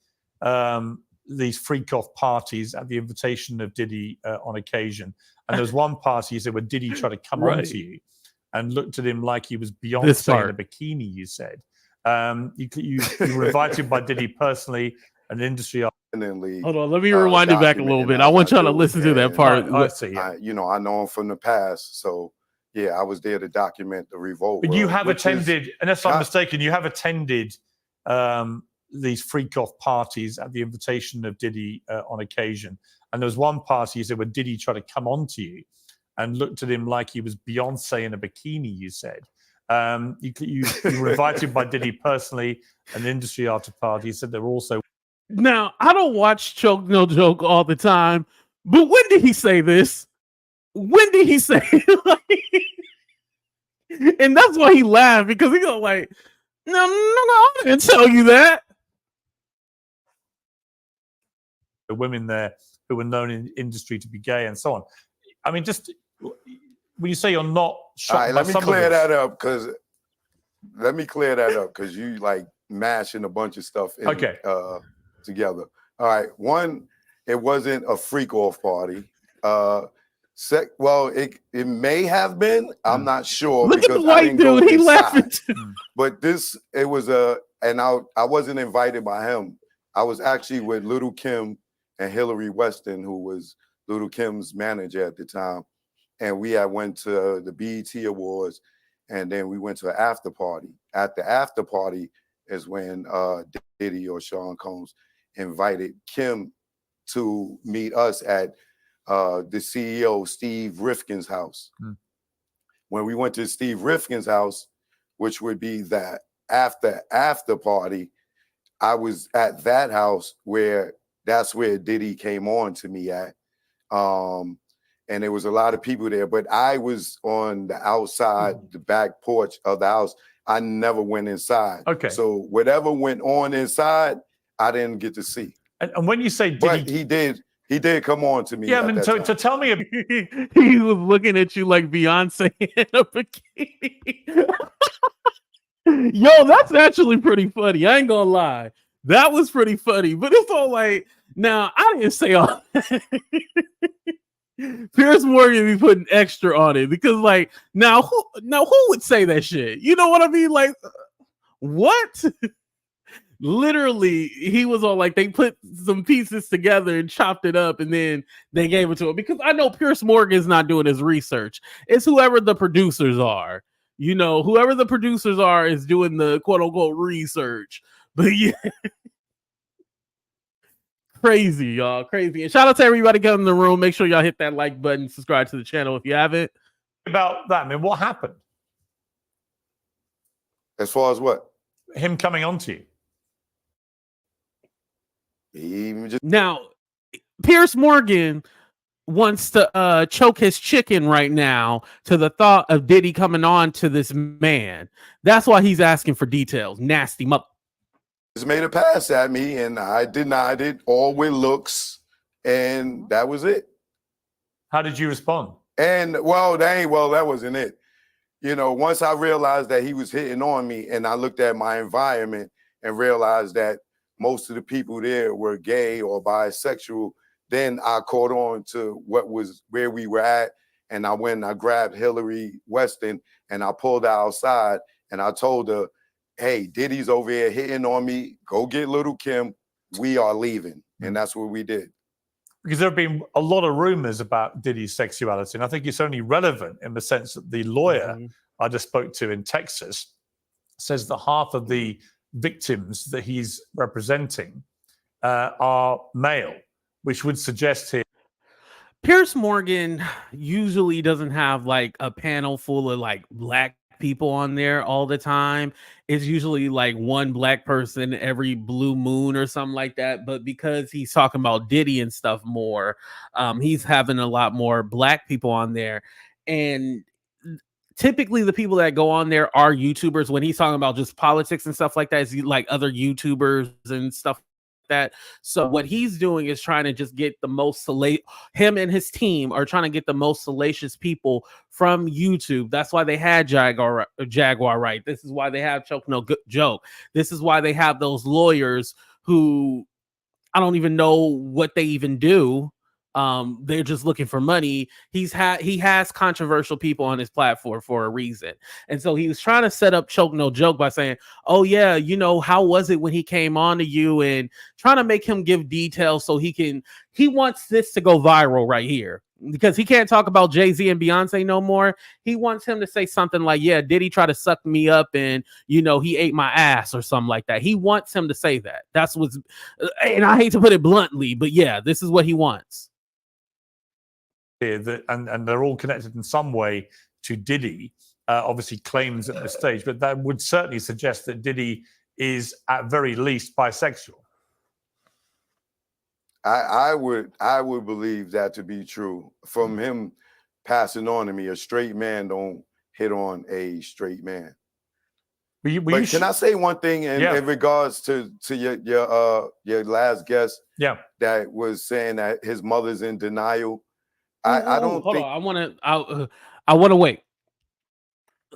these freak-off parties at the invitation of Diddy on occasion. And there's one party, you said, where Diddy tried to come on to you and looked at him like he was Beyonce in a bikini, you said. You were invited by Diddy personally, an industry. Hold on, let me rewind it back a little bit. I want y'all to listen to that part. I see. Yeah. I know him from the past, so yeah, I was there to document the revolt. But you have attended, unless I'm mistaken, you have attended these freak-off parties at the invitation of Diddy on occasion. And there was one party, you said, where Diddy tried to come on to you and looked at him like he was Beyonce in a bikini, you said. You were invited by Diddy personally, an industry after party. You said there were also... Now, I don't watch Choke No Joke all the time, but when did he say this? When did he say it? And that's why he laughed, because he go like, no, I didn't tell you that. The women there who were known in industry to be gay and so on. I mean, just when you say you're not shocked, all right, let me clear that up because you like mashing a bunch of stuff in, together. All right. One, it wasn't a freak off party. Well, it may have been. I'm not sure. Look at the because I white didn't go dude. He inside. laughing too. But it was and I wasn't invited by him. I was actually with Little Kim and Hillary Weston, who was Little Kim's manager at the time. And we had went to the BET Awards, and then we went to an after party. At the after party is when Diddy or Sean Combs invited Kim to meet us at the CEO Steve Rifkin's house. When we went to Steve Rifkin's house, which would be that after party, I was at that house that's where Diddy came on to me at. And there was a lot of people there, but I was on the outside, the back porch of the house. I never went inside. Okay. So whatever went on inside, I didn't get to see. And when you say But he did come on to me. Yeah, I mean, to tell me, He was looking at you like Beyonce in a bikini. Yo, that's actually pretty funny. I ain't gonna lie. That was pretty funny, but it's all like, now I didn't say all that. Piers Morgan be putting extra on it because, like, now who would say that shit? You know what I mean? Like, what? Literally, he was all like, they put some pieces together and chopped it up, and then they gave it to him because I know Piers Morgan's not doing his research. It's whoever the producers are. You know, whoever the producers are is doing the quote unquote research. But yeah. Crazy, y'all. Crazy. And shout out to everybody coming in the room. Make sure y'all hit that like button, subscribe to the channel if you haven't. About that, I mean, what happened? As far as what? Him coming on to you. Now, Piers Morgan wants to choke his chicken right now to the thought of Diddy coming on to this man. That's why he's asking for details. Nasty mother. Just made a pass at me, and I denied it, all with looks, and that was it. How did you respond? And that wasn't it. You know, once I realized that he was hitting on me, and I looked at my environment and realized that most of the people there were gay or bisexual, then I caught on to where we were at, and I grabbed Hillary Weston and I pulled her outside, and I told her, hey, Diddy's over here hitting on me. Go get Little Kim. We are leaving. And that's what we did. Because there have been a lot of rumors about Diddy's sexuality. And I think it's only relevant in the sense that the lawyer I just spoke to in Texas says that half of the victims that he's representing are male, which would suggest here. Piers Morgan usually doesn't have like a panel full of like black people on there all the time. It's usually like one black person every blue moon or something like that. But because he's talking about Diddy and stuff more, he's having a lot more black people on there. And typically the people that go on there are YouTubers. When he's talking about just politics and stuff like that, is like other YouTubers and stuff that. So what he's doing is trying to just get the most him and his team are trying to get the most salacious people from YouTube. That's why they had Jaguar Wright. This is why they have Choke No Joke. This is why they have those lawyers who I don't even know what they even do. They're just looking for money. He has controversial people on his platform for a reason. And so he was trying to set up Choke No Joke by saying, oh yeah, you know, how was it when he came on to you, and trying to make him give details so he wants this to go viral right here, because he can't talk about Jay-Z and Beyonce no more. He wants him to say something like, yeah, Diddy tried to suck me up and, you know, he ate my ass or something like that. He wants him to say that. That's what's, and I hate to put it bluntly, but yeah, this is what he wants. And they're all connected in some way to Diddy, obviously claims at this stage, but that would certainly suggest that Diddy is at very least bisexual. I would believe that to be true. From him passing on to me, a straight man don't hit on a straight man. But can I say one thing in regards to your last guest? Yeah, that was saying that his mother's in denial. I don't think. I want to wait.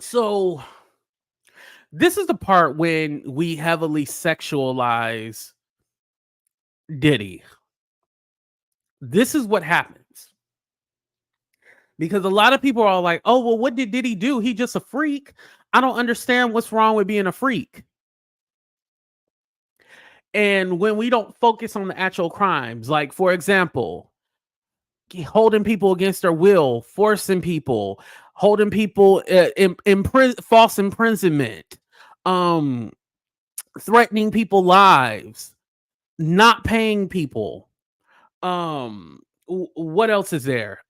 So this is the part when we heavily sexualize Diddy. This is what happens. Because a lot of people are like, oh, well, what did Diddy do? He just a freak. I don't understand what's wrong with being a freak. And when we don't focus on the actual crimes, like, for example, holding people against their will, forcing people, holding people in false imprisonment, threatening people lives, not paying people. What else is there?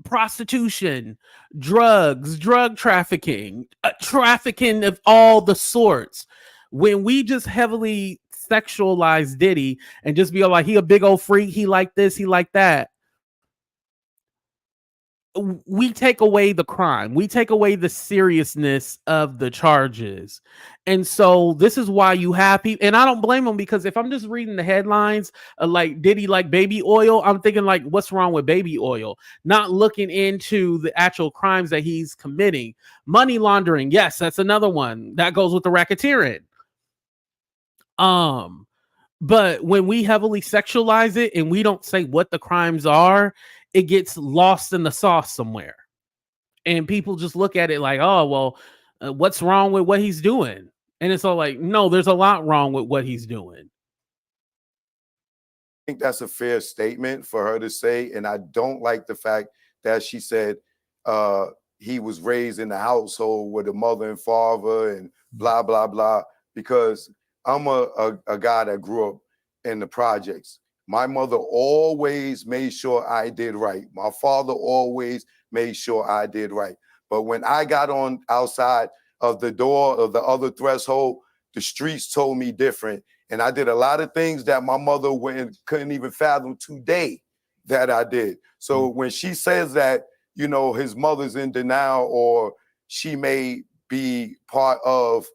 Prostitution, drugs, drug trafficking, trafficking of all the sorts. When we just heavily sexualize Diddy and just be like, he a big old freak, he like this, he like that, we take away the crime, we take away the seriousness of the charges. And so this is why you have people, and I don't blame them, because if I'm just reading the headlines like Diddy like baby oil, I'm thinking like, what's wrong with baby oil? Not looking into the actual crimes that he's committing. Money laundering, yes, that's another one that goes with the racketeering. But when we heavily sexualize it and we don't say what the crimes are, it gets lost in the sauce somewhere. And people just look at it like, oh, well, what's wrong with what he's doing? And it's all like, no, there's a lot wrong with what he's doing. I think that's a fair statement for her to say. And I don't like the fact that she said he was raised in a household with a mother and father and blah, blah, blah, because I'm a guy that grew up in the projects. My mother always made sure I did right. My father always made sure I did right. But when I got on outside of the door of the other threshold, the streets told me different. And I did a lot of things that my mother couldn't even fathom today that I did. So when she says that, you know, his mother's in denial, or she may be part of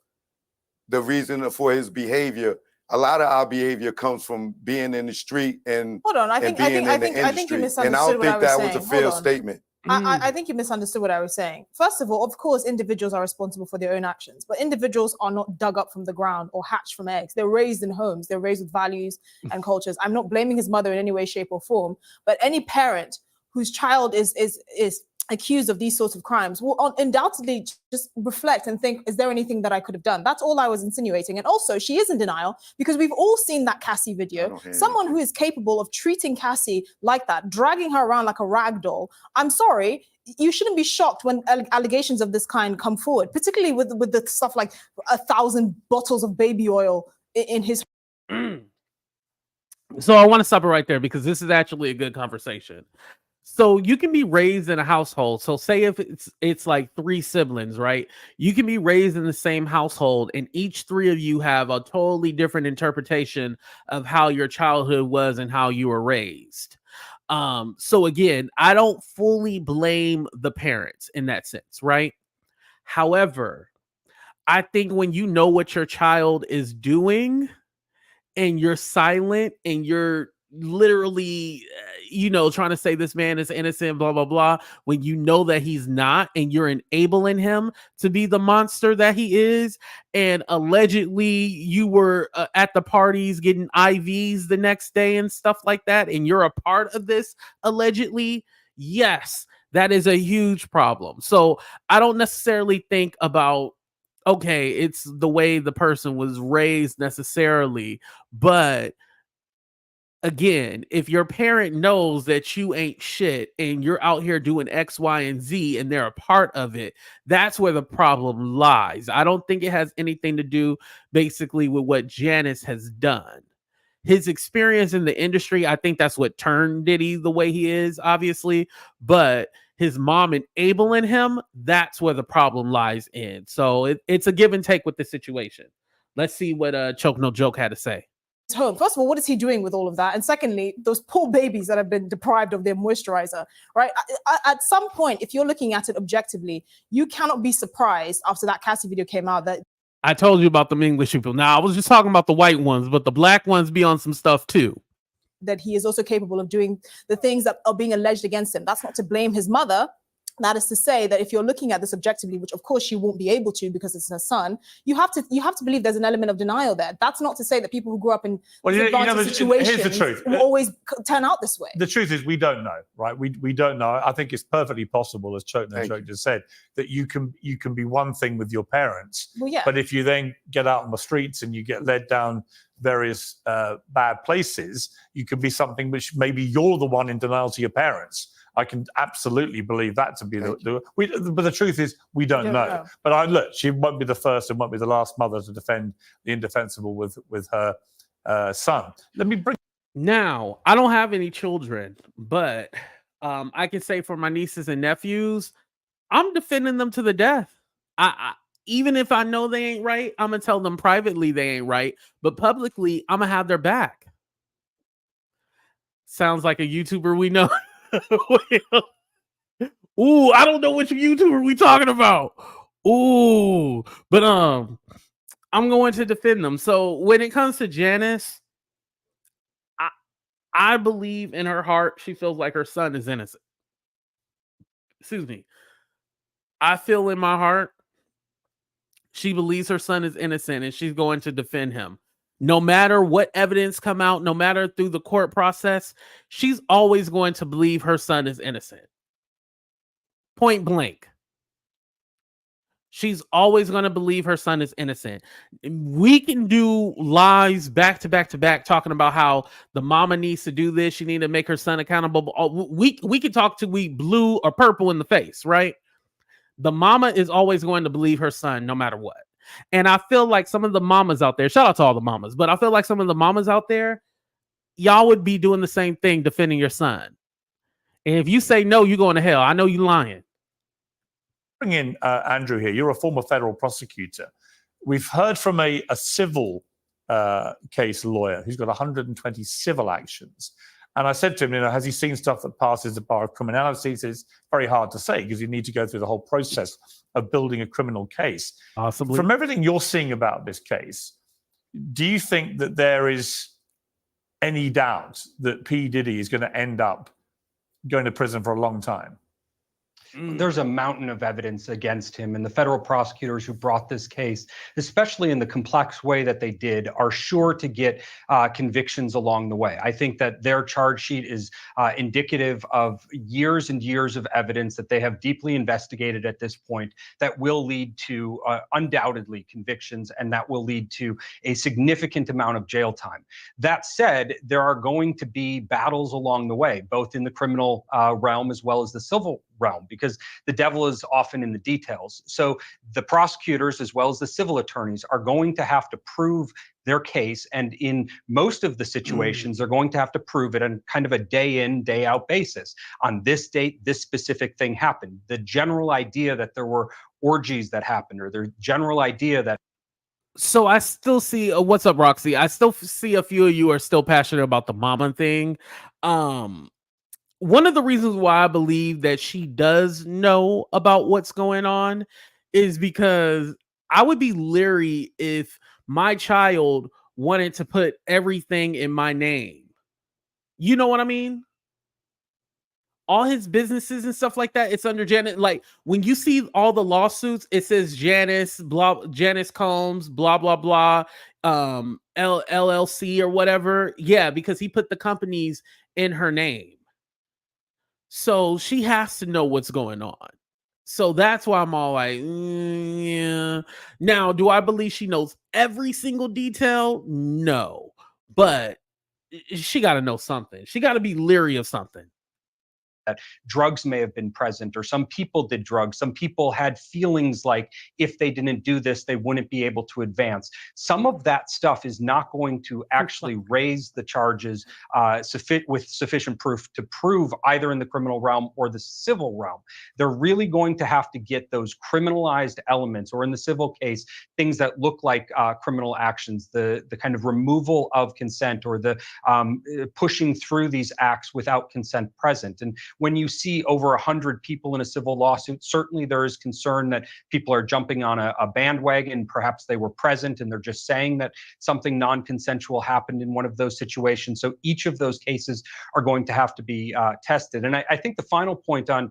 the reason for his behavior, a lot of our behavior comes from being in the street and Hold on, I think you misunderstood and I don't what I think was that saying. was a fair Hold on. statement. I think you misunderstood what I was saying. First of all, of course, individuals are responsible for their own actions, but individuals are not dug up from the ground or hatched from eggs. They're raised in homes. They're raised with values and cultures. I'm not blaming his mother in any way, shape, or form, but any parent whose child is accused of these sorts of crimes will undoubtedly just reflect and think, is there anything that I could have done? That's all I was insinuating. And also, she is in denial because we've all seen that Cassie video. Someone who is capable of treating Cassie like that, dragging her around like a rag doll. I'm sorry, you shouldn't be shocked when allegations of this kind come forward, particularly with the stuff like 1,000 bottles of baby oil in his. So I want to stop it right there because this is actually a good conversation. So you can be raised in a household. So say if it's like 3 siblings, right? You can be raised in the same household and each 3 of you have a totally different interpretation of how your childhood was and how you were raised. So again, I don't fully blame the parents in that sense, right? However, I think when you know what your child is doing and you're silent and you're literally, trying to say this man is innocent, blah, blah, blah, when you know that he's not, and you're enabling him to be the monster that he is, and allegedly you were at the parties getting IVs the next day and stuff like that, and you're a part of this allegedly, yes, that is a huge problem. So I don't necessarily think about, okay, it's the way the person was raised necessarily, but again, if your parent knows that you ain't shit and you're out here doing X, Y, and Z and they're a part of it, that's where the problem lies. I don't think it has anything to do basically with what Janice has done. His experience in the industry, I think that's what turned Diddy the way he is, obviously. But his mom enabling him, that's where the problem lies in. So it's a give and take with the situation. Let's see what Choke No Joke had to say. Home. First of all, what is he doing with all of that? And secondly, those poor babies that have been deprived of their moisturizer, right? At some point, if you're looking at it objectively, you cannot be surprised after that Cassie video came out that I told you about them English people. Now, I was just talking about the white ones, but the black ones be on some stuff too. That he is also capable of doing the things that are being alleged against him. That's not to blame his mother. That is to say that if you're looking at this objectively, which of course you won't be able to because it's her son, you have to believe there's an element of denial there. That's not to say that people who grew up in disadvantaged situations here's the truth. will always turn out this way. The truth is we don't know, right? We don't know. I think it's perfectly possible, as Choke just said, that you can be one thing with your parents, Well, yeah. but if you then get out on the streets and you get led down various bad places, you could be something which maybe you're the one in denial to your parents. I can absolutely believe that to be but the truth is we don't know. But look, she won't be the first and won't be the last mother to defend the indefensible with her son. Let me bring. Now, I don't have any children, but I can say for my nieces and nephews, I'm defending them to the death. I even if I know they ain't right, I'm gonna tell them privately they ain't right, but publicly I'm gonna have their back. Sounds like a YouTuber we know. Ooh, I don't know which YouTuber we talking about. Ooh, but I'm going to defend them. So when it comes to Janice, I believe in her heart she feels like her son is innocent. Excuse me. I feel in my heart she believes her son is innocent and she's going to defend him. No matter what evidence come out, no matter through the court process, she's always going to believe her son is innocent. Point blank. She's always going to believe her son is innocent. We can do lies back to back to back talking about how the mama needs to do this. She needs to make her son accountable. We can talk till we blue or purple in the face, right? The mama is always going to believe her son no matter what. And I feel like some of the mamas out there, shout out to all the mamas, but I feel like some of the mamas out there, y'all would be doing the same thing defending your son. And if you say no, you're going to hell. I know you lying. Bring in Andrew here. You're a former federal prosecutor. We've heard from a civil case lawyer who's got 120 civil actions. And I said to him, has he seen stuff that passes the bar of criminality? It's very hard to say because you need to go through the whole process of building a criminal case. Possibly. From everything you're seeing about this case, do you think that there is any doubt that P. Diddy is going to end up going to prison for a long time? There's a mountain of evidence against him, and the federal prosecutors who brought this case, especially in the complex way that they did, are sure to get convictions along the way. I think that their charge sheet is indicative of years and years of evidence that they have deeply investigated at this point that will lead to undoubtedly convictions, and that will lead to a significant amount of jail time. That said, there are going to be battles along the way, both in the criminal realm as well as the civil realm, because the devil is often in the details. So the prosecutors as well as the civil attorneys are going to have to prove their case, and in most of the situations they're going to have to prove it on kind of a day in, day out basis. On this date, this specific thing happened. The general idea that there were orgies that happened, or the general idea that. So I still see what's up, Roxy? I still see a few of you are still passionate about the mama thing. One of the reasons why I believe that she does know about what's going on is because I would be leery if my child wanted to put everything in my name. You know what I mean? All his businesses and stuff like that, it's under Janice. Like when you see all the lawsuits, it says Janice, blah, Janice Combs, blah, blah, blah, LLC or whatever. Yeah, because he put the companies in her name. So she has to know what's going on. So that's why I'm all like, yeah. Now, do I believe she knows every single detail? No. But she got to know something. She got to be leery of something. That drugs may have been present, or some people did drugs. Some people had feelings like if they didn't do this, they wouldn't be able to advance. Some of that stuff is not going to actually raise the charges with sufficient proof to prove either in the criminal realm or the civil realm. They're really going to have to get those criminalized elements, or in the civil case, things that look like criminal actions, the kind of removal of consent, or the pushing through these acts without consent present. And when you see over 100 people in a civil lawsuit, certainly there is concern that people are jumping on a bandwagon. Perhaps they were present and they're just saying that something non-consensual happened in one of those situations. So each of those cases are going to have to be tested. And I think the final point on,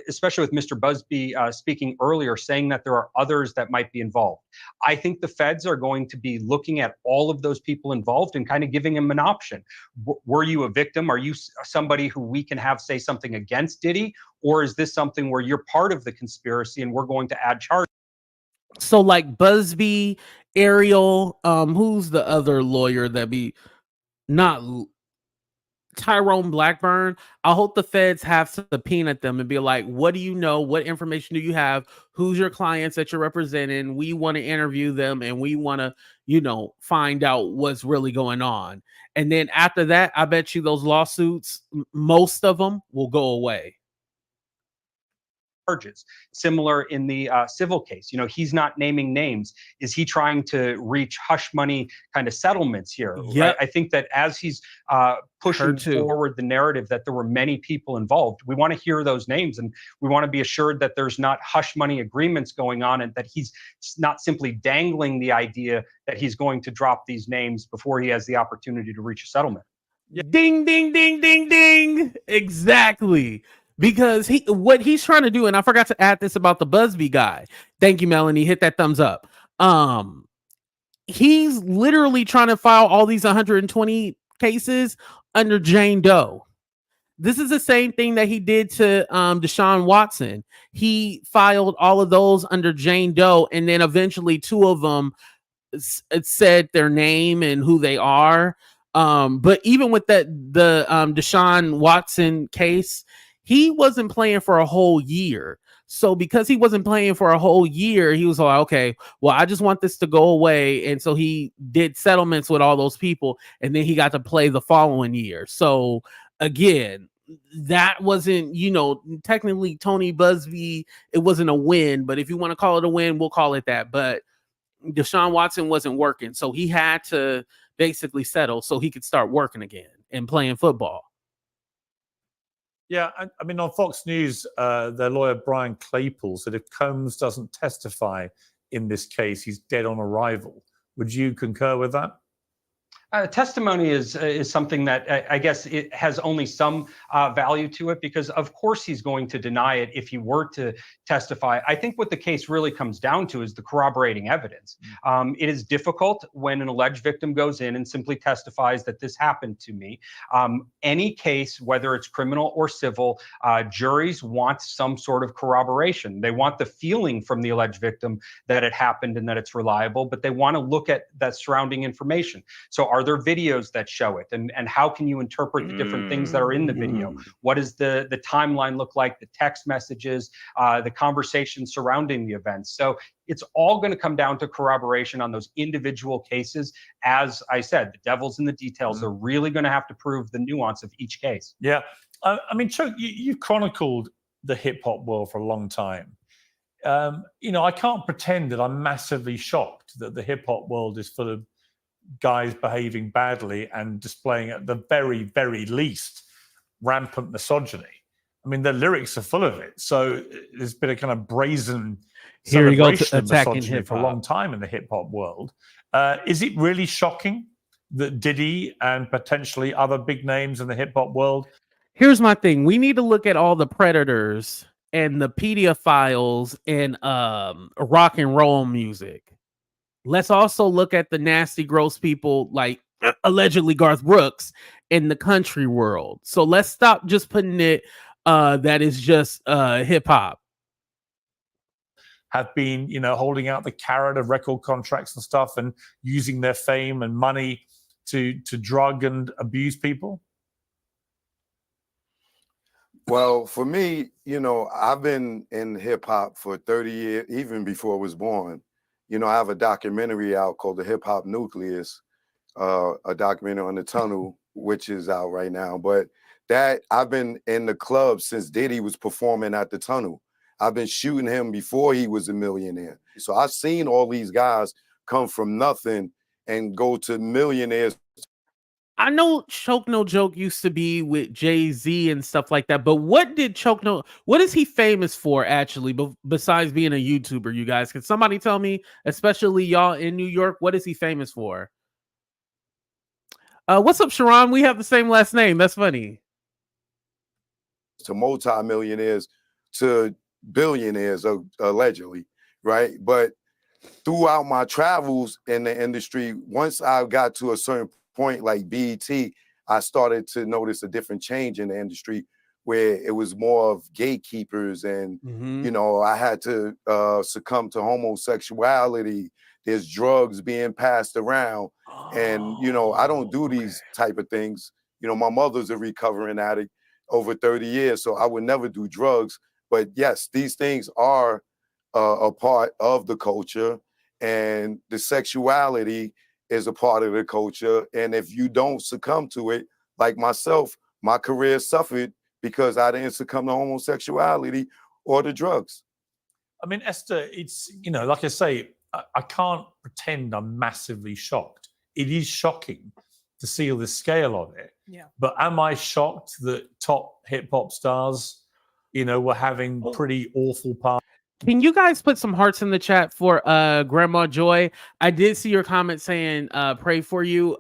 especially with Mr. Busby speaking earlier, saying that there are others that might be involved. I think the feds are going to be looking at all of those people involved and kind of giving them an option. Were you a victim? Are you somebody who we can have say something against Diddy? Or is this something where you're part of the conspiracy and we're going to add charges? So like Busby, Ariel, who's the other lawyer that be not Tyrone Blackburn? I hope the feds have subpoenaed them and be like, what do you know? What information do you have? Who's your clients that you're representing? We want to interview them and we want to, find out what's really going on. And then after that, I bet you those lawsuits, most of them will go away. Charges. Similar in the civil case. He's not naming names. Is he trying to reach hush money kind of settlements here? Yep. Right? I think that as he's pushing forward the narrative that there were many people involved, we want to hear those names and we want to be assured that there's not hush money agreements going on and that he's not simply dangling the idea that he's going to drop these names before he has the opportunity to reach a settlement. Ding, ding, ding, ding, ding. Exactly. Because what he's trying to do, and I forgot to add this about the Busby guy. Thank you, Melanie. Hit that thumbs up. He's literally trying to file all these 120 cases under Jane Doe. This is the same thing that he did to Deshaun Watson. He filed all of those under Jane Doe, and then eventually two of them said their name and who they are. But even with the Deshaun Watson case, he wasn't playing for a whole year. So because he wasn't playing for a whole year, he was like, okay, well, I just want this to go away. And so he did settlements with all those people. And then he got to play the following year. So again, that wasn't, technically Tony Busby, it wasn't a win. But if you want to call it a win, we'll call it that. But Deshaun Watson wasn't working. So he had to basically settle so he could start working again and playing football. Yeah, I mean, on Fox News, their lawyer Brian Claypool said if Combs doesn't testify in this case, he's dead on arrival. Would you concur with that? Testimony is something that I guess it has only some value to it because, of course, he's going to deny it if he were to testify. I think what the case really comes down to is the corroborating evidence. It is difficult when an alleged victim goes in and simply testifies that this happened to me. Any case, whether it's criminal or civil, juries want some sort of corroboration. They want the feeling from the alleged victim that it happened and that it's reliable, but they want to look at that surrounding information. So are there videos that show it? And how can you interpret the different things that are in the video? What does the timeline look like, the text messages, the conversation surrounding the events? So it's all going to come down to corroboration on those individual cases. As I said, the devil's in the details. They're really going to have to prove the nuance of each case. Yeah. I mean, Chuck, you've chronicled the hip hop world for a long time. I can't pretend that I'm massively shocked that the hip hop world is full of guys behaving badly and displaying, at the very, very least, rampant misogyny. I mean, the lyrics are full of it. So there's been a kind of brazen celebration of misogyny for a long time in the hip hop world. Is it really shocking that Diddy and potentially other big names in the hip hop world? Here's my thing. We need to look at all the predators and the pedophiles in rock and roll music. Let's also look at the nasty, gross people like allegedly Garth Brooks in the country world. So let's stop just putting it that is just hip hop. Have been, holding out the carrot of record contracts and stuff and using their fame and money to drug and abuse people? Well, for me, I've been in hip hop for 30 years, even before I was born. I have a documentary out called The Hip Hop Nucleus, a documentary on the tunnel, which is out right now. But that I've been in the club since Diddy was performing at the tunnel. I've been shooting him before he was a millionaire. So I've seen all these guys come from nothing and go to millionaires I know Choke No Joke used to be with Jay-Z and stuff like that, but what is he famous for actually, besides being a YouTuber, you guys? Can somebody tell me, especially y'all in New York, what is he famous for? What's up, Sharon? We have the same last name. That's funny. To multimillionaires, to billionaires, allegedly, right? But throughout my travels in the industry, once I got to a certain point like BET, I started to notice a different change in the industry where it was more of gatekeepers and, Mhm. you know, I had to succumb to homosexuality. There's drugs being passed around. And, you know, I don't do these type of things. You know, my mother's a recovering addict over 30 years, so I would never do drugs. But yes, these things are a part of the culture, and the sexuality is a part of the culture. And if you don't succumb to it, like myself, my career suffered because I didn't succumb to homosexuality or the drugs. I mean, Esther, it's, you know, like I say, I can't pretend I'm massively shocked. It is shocking to see the scale of it. Yeah. But am I shocked that top hip hop stars, you know, were having pretty awful parties? Can you guys put some hearts in the chat for Grandma Joy? I did see your comment saying pray for you.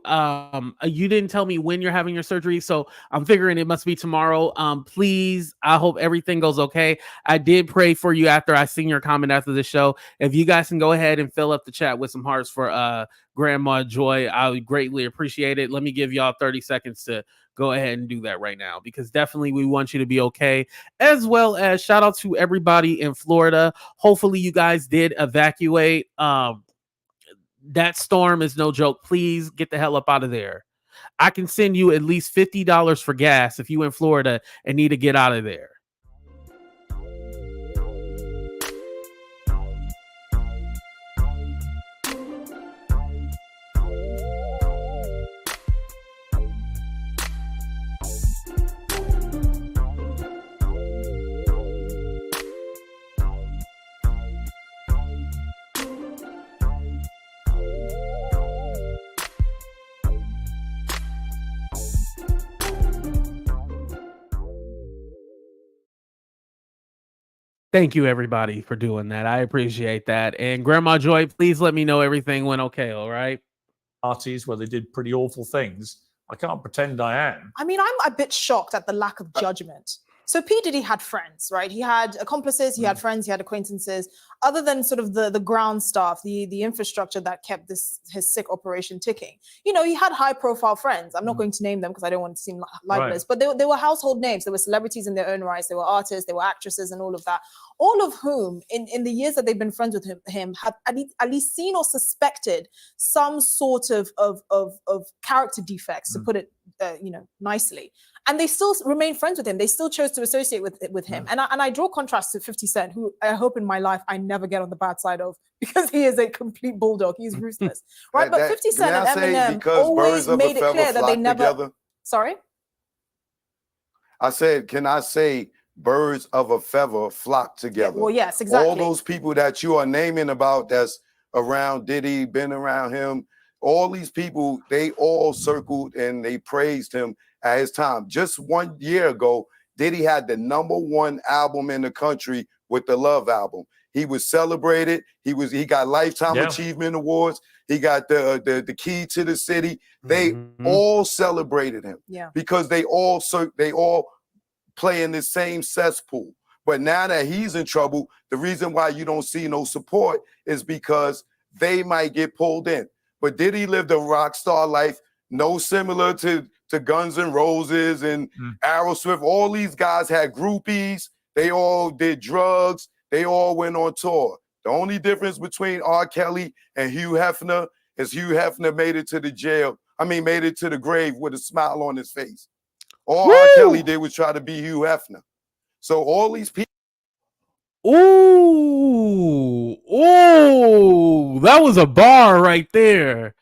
You didn't tell me when you're having your surgery, so I'm figuring it must be tomorrow. Please, I hope everything goes okay. I did pray for you after I seen your comment after the show. If you guys can go ahead and fill up the chat with some hearts for Grandma Joy, I would greatly appreciate it. Let me give y'all 30 seconds to go ahead and do that right now, because definitely we want you to be okay, as well as shout out to everybody in Florida. Hopefully you guys did evacuate. That storm is no joke. Please get the hell up out of there. I can send you at least $50 for gas if you in Florida and need to get out of there. Thank you, everybody, for doing that. I appreciate that. And Grandma Joy, please let me know everything went okay, all right? Parties where they did pretty awful things. I can't pretend I am. I mean, I'm a bit shocked at the lack of judgment. So P. Diddy had friends, right? He had accomplices, he had friends, he had acquaintances. Other than sort of the ground staff, the infrastructure that kept his sick operation ticking. You know, he had high profile friends. I'm not going to name them because I don't want to seem libelous, but they were household names. They were celebrities in their own rights. They were artists, they were actresses and all of that. All of whom, in the years that they've been friends with him have at least seen or suspected some sort of character defects, to put it nicely. And they still remain friends with him. They still chose to associate with him. And I draw contrast to 50 Cent, who I hope in my life I never get on the bad side of, because he is a complete bulldog. He's ruthless, right? But 50 Cent and Eminem always made it clear that they never. Together? Sorry? I said, can I say birds of a feather flock together? Yeah, well, yes, exactly. All those people that you are naming about that's around Diddy, been around him, all these people, they all circled and they praised him at his time. Just 1 year ago, Diddy had the #1 album in the country with the Love album. He was celebrated. He got Lifetime Achievement Awards. He got the key to the city. They all celebrated him because they all play in the same cesspool. But now that he's in trouble, the reason why you don't see no support is because they might get pulled in. But Diddy lived a rock star life, no similar to Guns N' Roses and Aerosmith. All these guys had groupies. They all did drugs. They all went on tour. The only difference between R. Kelly and Hugh Hefner is Hugh Hefner made it to the grave with a smile on his face. All R. Kelly did was try to be Hugh Hefner. So all these people. Ooh, that was a bar right there.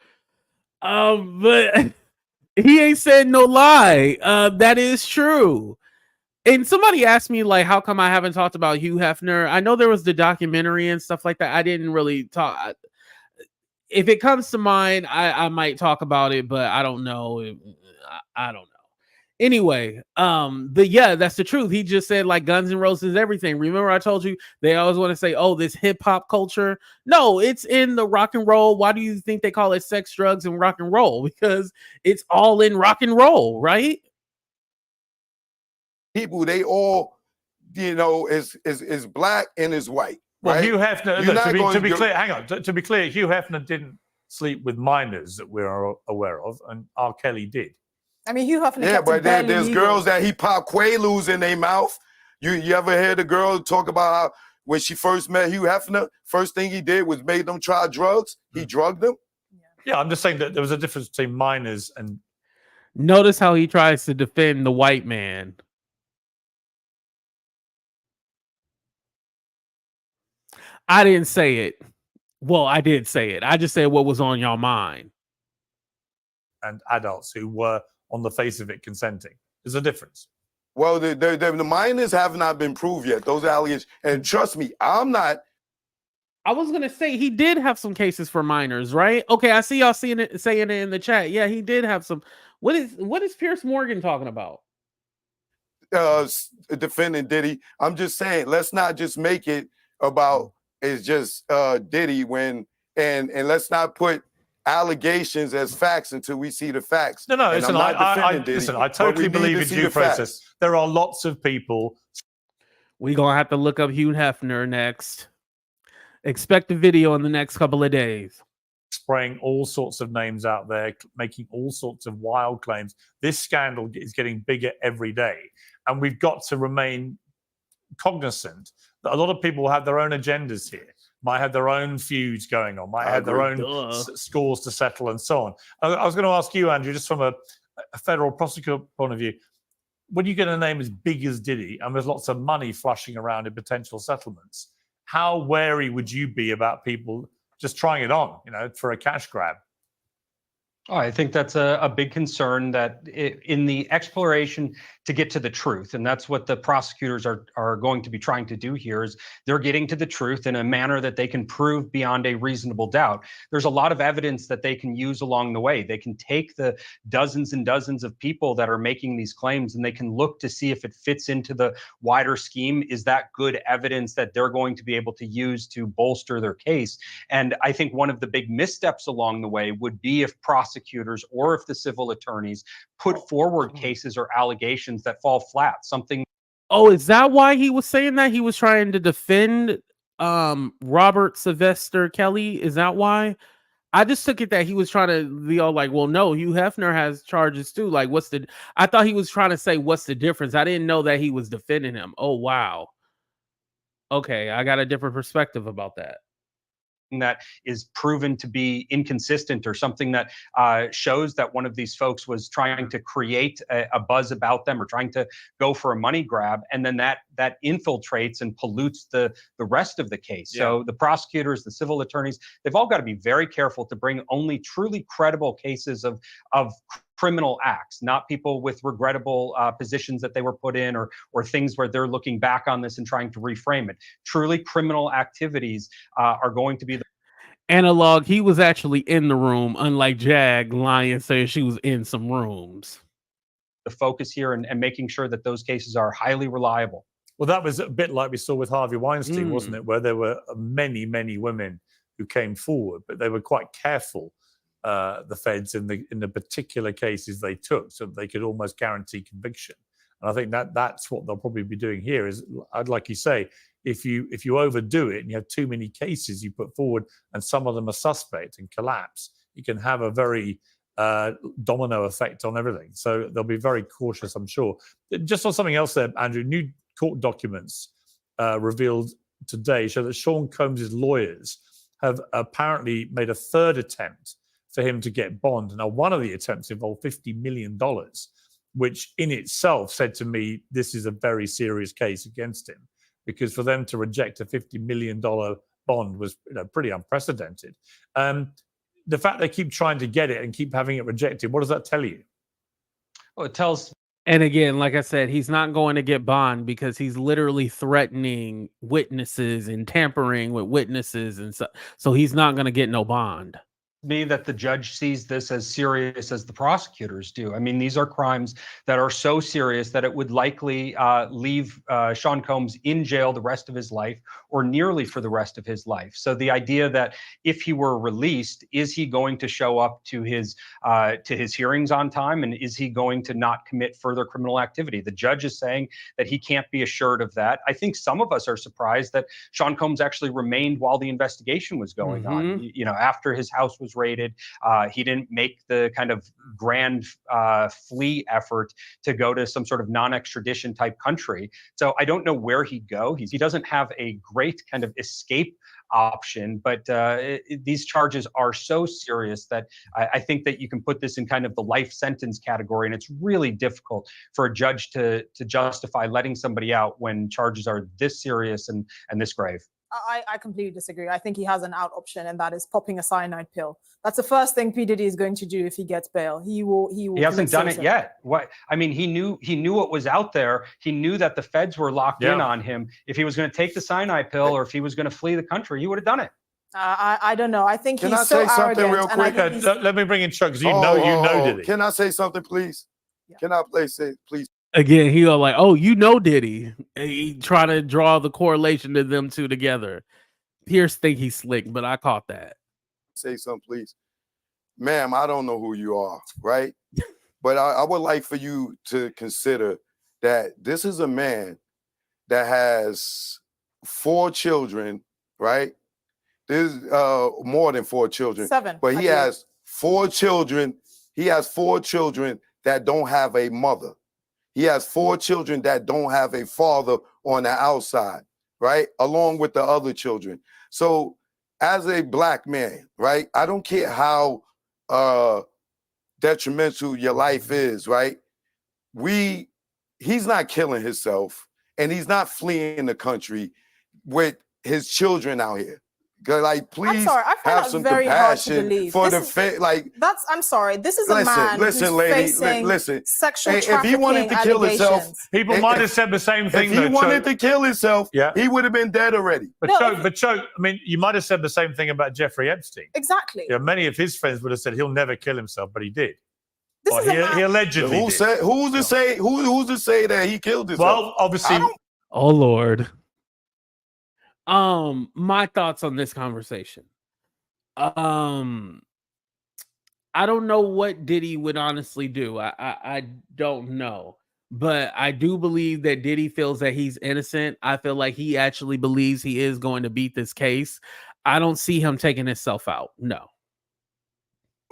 But he ain't said no lie. That is true. And somebody asked me, like, how come I haven't talked about Hugh Hefner? I know there was the documentary and stuff like that. I didn't really talk. if it comes to mind, I might talk about it, but I don't know. I don't know. Anyway, but yeah, that's the truth. He just said like Guns N' Roses, everything. Remember, I told you they always want to say, "Oh, this hip hop culture." No, it's in the rock and roll. Why do you think they call it sex, drugs, and rock and roll? Because it's all in rock and roll, right? People, they all, is black and is white. Well, right? Hugh Hefner, You're look, not to be going clear, hang on. To be clear, Hugh Hefner didn't sleep with minors that we're aware of, and R. Kelly did. I mean, Hugh Hefner Yeah, kept but it barely there's legal. girls that he pop Quaaludes in their mouth. You ever hear the girl talk about how when she first met Hugh Hefner, first thing he did was made them try drugs? He drugged them? Yeah, I'm just saying that there was a difference between minors and... Notice how he tries to defend the white man. I didn't say it. Well, I did say it. I just said what was on your mind. And adults who were, on the face of it, consenting. There's a difference. Well, the minors have not been proved yet. Those allegations, and trust me, I'm not. I was gonna say he did have some cases for minors, right? Okay, I see y'all saying it in the chat. Yeah, he did have some. What is Piers Morgan talking about? Defending Diddy. I'm just saying, let's not just make it about it's just Diddy and let's not put allegations as facts until we see the facts. No, And listen, I'm not defending Diddy, listen, I but we totally need believe to in see due the facts. process. There are lots of people. We're gonna have to look up Hugh Hefner next. Expect a video in the next couple of days. Spraying all sorts of names out there, making all sorts of wild claims. This scandal is getting bigger every day. And we've got to remain cognizant that a lot of people have their own agendas here, might have their own feuds going on, might have their own scores to settle and so on. I was going to ask you, Andrew, just from a federal prosecutor point of view, when you get a name as big as Diddy and there's lots of money flushing around in potential settlements, how wary would you be about people just trying it on, for a cash grab? Oh, I think that's a big concern that in the exploration to get to the truth, and that's what the prosecutors are going to be trying to do here, is they're getting to the truth in a manner that they can prove beyond a reasonable doubt. There's a lot of evidence that they can use along the way. They can take the dozens and dozens of people that are making these claims and they can look to see if it fits into the wider scheme. Is that good evidence that they're going to be able to use to bolster their case? And I think one of the big missteps along the way would be if prosecutors or if the civil attorneys put forward cases or allegations that fall flat. Something. Oh, is that why he was saying that? He was trying to defend Robert Sylvester Kelly? Is that why? I just took it that he was trying to be all like, well, no, Hugh Hefner has charges too. Like, I thought he was trying to say, what's the difference? I didn't know that he was defending him. Oh, wow. Okay, I got a different perspective about that. That is proven to be inconsistent or something that shows that one of these folks was trying to create a buzz about them or trying to go for a money grab, and then that infiltrates and pollutes the rest of the case. Yeah. So the prosecutors, the civil attorneys, they've all got to be very careful to bring only truly credible cases of criminal acts, not people with regrettable positions that they were put in or things where they're looking back on this and trying to reframe it. Truly criminal activities are going to be the analog. He was actually in the room, unlike Jag lying saying she was in some rooms. The focus here and making sure that those cases are highly reliable. Well, that was a bit like we saw with Harvey Weinstein, wasn't it? Where there were many, many women who came forward, but they were quite careful, the feds in the particular cases they took, so that they could almost guarantee conviction. And I think that's what they'll probably be doing here. Is, I'd like you say, if you overdo it and you have too many cases you put forward, and some of them are suspect and collapse, you can have a very domino effect on everything. So they'll be very cautious, I'm sure. Just on something else there, Andrew, new court documents revealed today show that Sean Combs' lawyers have apparently made a third attempt for him to get bond. Now, one of the attempts involved $50 million, which in itself said to me, this is a very serious case against him, because for them to reject a $50 million bond was pretty unprecedented. The fact they keep trying to get it and keep having it rejected, what does that tell you? Well, it tells. And again, like I said, he's not going to get bond because he's literally threatening witnesses and tampering with witnesses, and so he's not going to get no bond. me that the judge sees this as serious as the prosecutors do. I mean, these are crimes that are so serious that it would likely leave Sean Combs in jail the rest of his life, or nearly for the rest of his life. So the idea that if he were released, is he going to show up to his hearings on time, and is he going to not commit further criminal activity? The judge is saying that he can't be assured of that. I think some of us are surprised that Sean Combs actually remained while the investigation was going on. You know, after his house was raided, he didn't make the kind of grand flee effort to go to some sort of non-extradition type country. So I don't know where he'd go. He doesn't have a great kind of escape option, but these charges are so serious that I think that you can put this in kind of the life sentence category, and it's really difficult for a judge to justify letting somebody out when charges are this serious and this grave. I completely disagree. I think he has an out option, and that is popping a cyanide pill. That's the first thing P. Diddy is going to do if he gets bail. He will. He hasn't done it yet. What I mean, he knew what was out there. He knew that the feds were locked in on him. If he was going to take the cyanide pill, or if he was going to flee the country, he would have done it. I don't know. I think Can he's I so say something arrogant. real quick? Let me bring in Chuck, because you know Diddy. Can I say something, please? Yeah. Can I please? Again, he was like, "Oh, you know Diddy." And he try to draw the correlation to them two together. Piers think he's slick, but I caught that. Say something, please. Ma'am, I don't know who you are, right? But I would like for you to consider that this is a man that has 4 children, right? There's more than 4 children. 7. But he has 4 children. He has 4 children that don't have a mother. He has 4 children that don't have a father on the outside, right? Along with the other children. So as a black man, right? I don't care how detrimental your life is, right? He's not killing himself, and he's not fleeing the country with his children out here. Like, please, I'm sorry, I find have that some very hard to compassion believe. for This the like. That's. I'm sorry. This is a Listen, man listen, who's lady, facing listen. sexual If he trafficking wanted to kill himself, allegations. People might have said the same thing. If he wanted to kill himself, he would have been dead already. But Choke, I mean, you might have said the same thing about Jeffrey Epstein. Exactly. Yeah, many of his friends would have said he'll never kill himself, but he did. This is a man. He allegedly Who's to say that he killed himself? Well, obviously. Oh Lord. My thoughts on this conversation. I don't know what Diddy would honestly do. I don't know. But I do believe that Diddy feels that he's innocent. I feel like he actually believes he is going to beat this case. I don't see him taking himself out. No.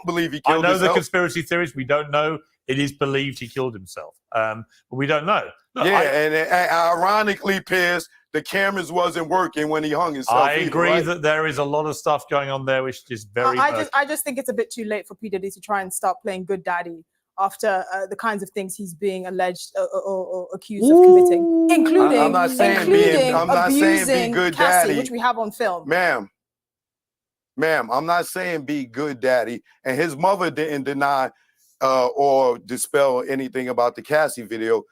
Believe he killed himself. The conspiracy theories. We don't know. It is believed he killed himself. But we don't know. Look, and ironically, Piers, the cameras wasn't working when he hung himself. I agree that there is a lot of stuff going on there, which is very. I just think it's a bit too late for P. Diddy to try and start playing good daddy after the kinds of things he's being alleged or accused of committing, including I'm not saying be good Cassie, daddy, which we have on film. Ma'am, I'm not saying be good daddy. And his mother didn't deny or dispel anything about the Cassie video.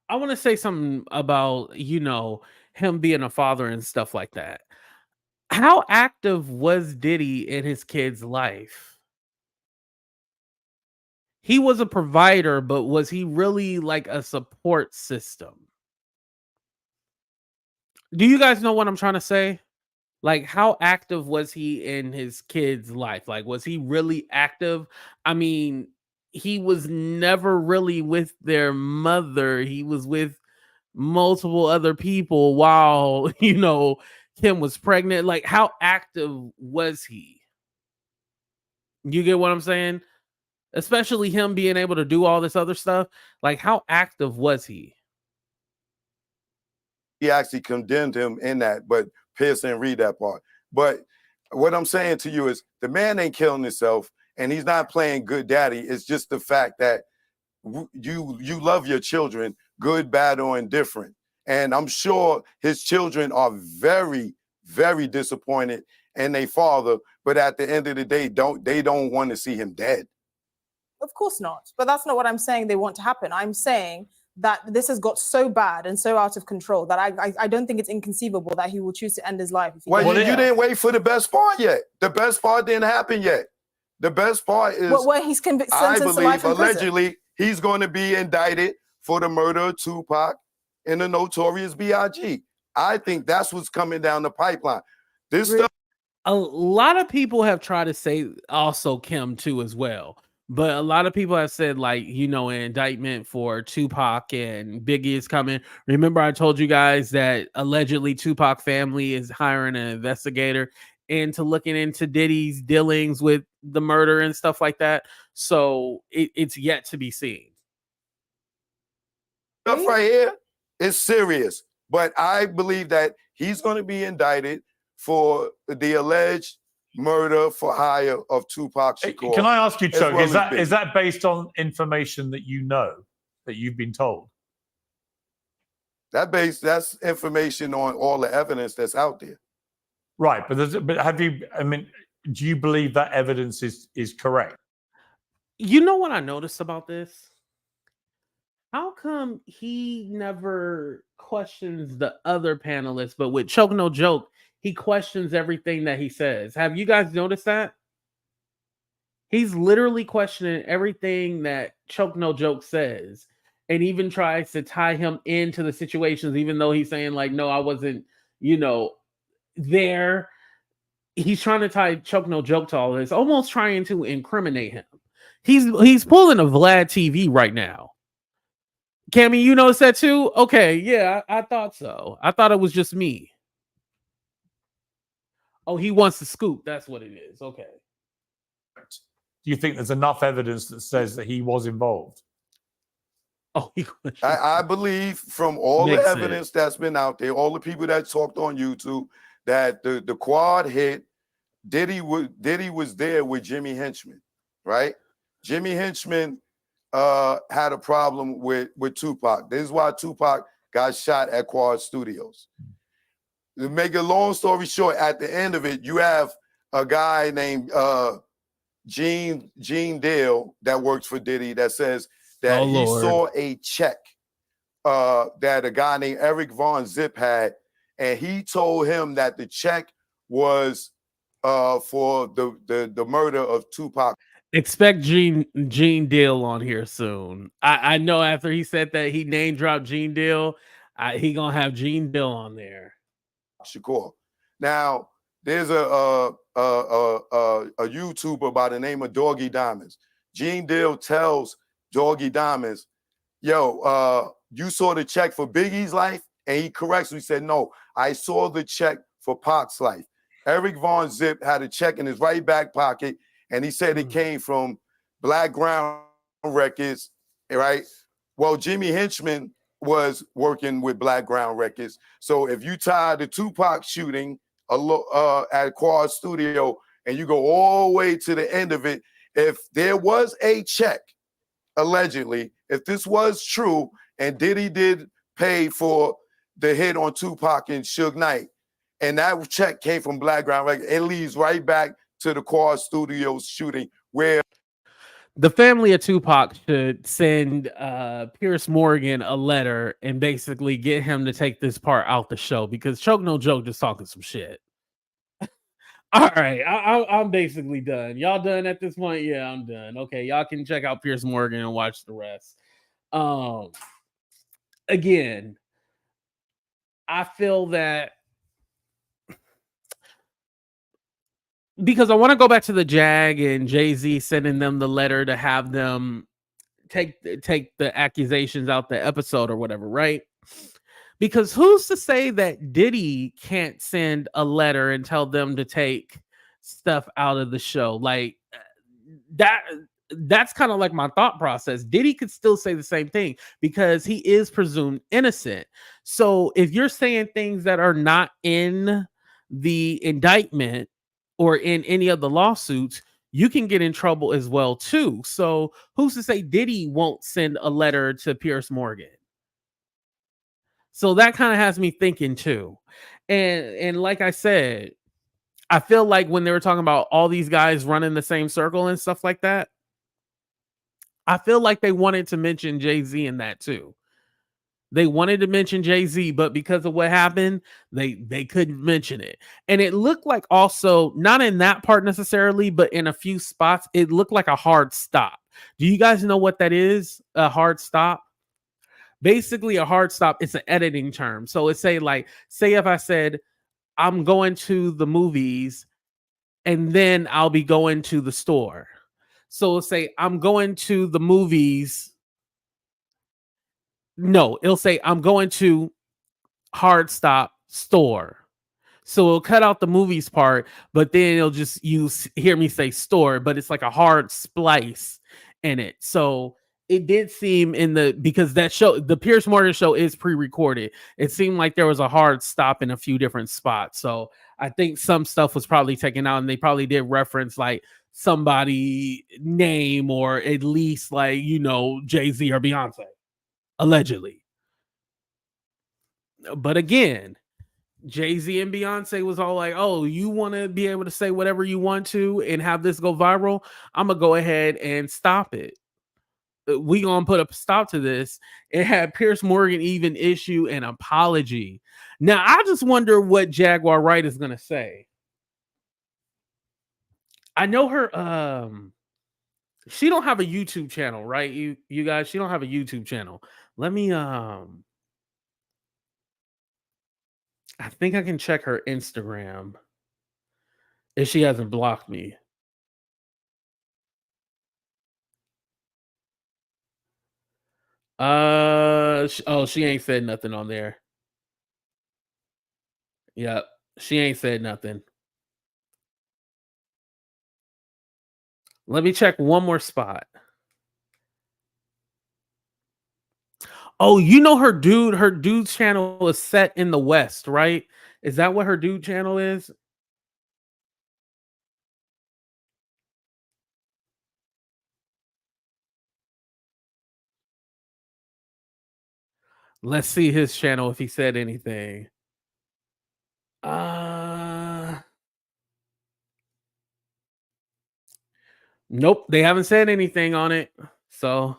I want to say something about, him being a father and stuff like that. How active was Diddy in his kid's life? He was a provider, but was he really like a support system? Do you guys know what I'm trying to say? Like, how active was he in his kid's life? Like, was he really active? I mean, he was never really with their mother. He was with multiple other people while, Kim was pregnant. Like, how active was he? You get what I'm saying? Especially him being able to do all this other stuff. Like, how active was he? He actually condemned him in that, but Piers didn't read that part. But what I'm saying to you is the man ain't killing himself, and he's not playing good daddy. It's just the fact that you love your children, good, bad, or indifferent. And I'm sure his children are very, very disappointed in their father. But at the end of the day, they don't want to see him dead. Of course not. But that's not what I'm saying they want to happen. I'm saying that this has got so bad and so out of control that I don't think it's inconceivable that he will choose to end his life. If he Well, does. you didn't wait for the best part yet. The best part didn't happen yet. The best part is, where he's sentenced I to believe, life in prison. allegedly, he's going to be indicted for the murder of Tupac and the Notorious B.I.G. I think that's what's coming down the pipeline. This stuff. A lot of people have tried to say also Kim too as well, but a lot of people have said, like, you know, an indictment for Tupac and Biggie is coming. Remember, I told you guys that allegedly Tupac family is hiring an investigator into looking into Diddy's dealings with the murder and stuff like that. So it's yet to be seen. Stuff right here is serious, but I believe that he's going to be indicted for the alleged murder for hire of Tupac Shakur. Can I ask you, Chuck, well is that based on information that you know, that you've been told? That's information on all the evidence that's out there. Right, but have you? I mean, do you believe that evidence is correct? You know what I noticed about this? How come he never questions the other panelists, but with Choke No Joke, he questions everything that he says? Have you guys noticed that? He's literally questioning everything that Choke No Joke says, and even tries to tie him into the situations, even though he's saying, like, no, I wasn't, you know, there. He's trying to tie Choke No Joke to all this, almost trying to incriminate him. He's pulling a Vlad TV right now. Cammy, you noticed that too? Okay, yeah, I thought so. I thought it was just me. Oh, he wants to scoop. That's what it is. Okay. Do you think there's enough evidence that says that he was involved? Oh, I believe from all Makes the evidence that's been out there, all the people that talked on YouTube, that the quad hit, Diddy was there with Jimmy Henchman, right? Jimmy Henchman had a problem with Tupac. This is why Tupac got shot at Quad Studios. To make a long story short, at the end of it, you have a guy named Gene Dale that works for Diddy that says that he saw a check that a guy named Eric Von Zip had, and he told him that the check was for the murder of Tupac. Expect Gene Deal on here soon. I know after he said that he name dropped Gene Deal, he gonna have Gene Deal on there. Shakur. Now there's a YouTuber by the name of Doggy Diamonds. Gene Deal tells Doggy Diamonds, "Yo, you saw the check for Biggie's life?" And he corrects. He said, "No, I saw the check for Pac's life." Eric Von Zip had a check in his right back pocket, and he said it came from Black Ground Records, right? Well, Jimmy Henchman was working with Black Ground Records. So if you tie the Tupac shooting at Quad Studio and you go all the way to the end of it, if there was a check, allegedly, if this was true, and Diddy did pay for the hit on Tupac and Suge Knight, and that check came from Black Ground Records, it leads right back to the Quad Studios shooting, where the family of Tupac should send Piers Morgan a letter and basically get him to take this part out the show, because Choke No Joke just talking some shit. All right, I'm basically done. Y'all done at this point? Yeah, I'm done. Okay, y'all can check out Piers Morgan and watch the rest. Again, I feel that because I want to go back to the Jag and Jay-Z sending them the letter to have them take the accusations out the episode or whatever, right? Because who's to say that Diddy can't send a letter and tell them to take stuff out of the show? Like that's kind of like my thought process. Diddy could still say the same thing because he is presumed innocent. So if you're saying things that are not in the indictment or in any of the lawsuits, you can get in trouble as well too. So who's to say Diddy won't send a letter to Piers Morgan? So that kind of has me thinking too. And like I said, I feel like when they were talking about all these guys running the same circle and stuff like that, I feel like they wanted to mention Jay-Z in that too. They wanted to mention Jay-Z, but because of what happened, they couldn't mention it. And it looked like also, not in that part necessarily, but in a few spots, it looked like a hard stop. Do you guys know what that is? A hard stop? Basically, a hard stop, it's an editing term. So it's say if I said, I'm going to the movies and then I'll be going to the store. So it'll say, I'm going to the movies. No, it'll say, I'm going to hard stop store. So it'll cut out the movies part, but then it'll just hear me say store, but it's like a hard splice in it. So it did seem because that show, the Piers Morgan show, is pre-recorded. It seemed like there was a hard stop in a few different spots. So I think some stuff was probably taken out, and they probably did reference like somebody name, or at least like, Jay-Z or Beyonce, allegedly. But again, Jay-Z and Beyonce was all like, oh, you want to be able to say whatever you want to and have this go viral? I'm going to go ahead and stop it. We going to put a stop to this. It had Piers Morgan even issue an apology. Now, I just wonder what Jaguar Wright is going to say. I know her, she don't have a YouTube channel, right? You guys, she don't have a YouTube channel. Let me, I think I can check her Instagram if she hasn't blocked me. She ain't said nothing on there. Yep, she ain't said nothing. Let me check one more spot. Oh, her dude's channel is set in the West, right? Is that what her dude channel is? Let's see his channel if he said anything. Nope, they haven't said anything on it. So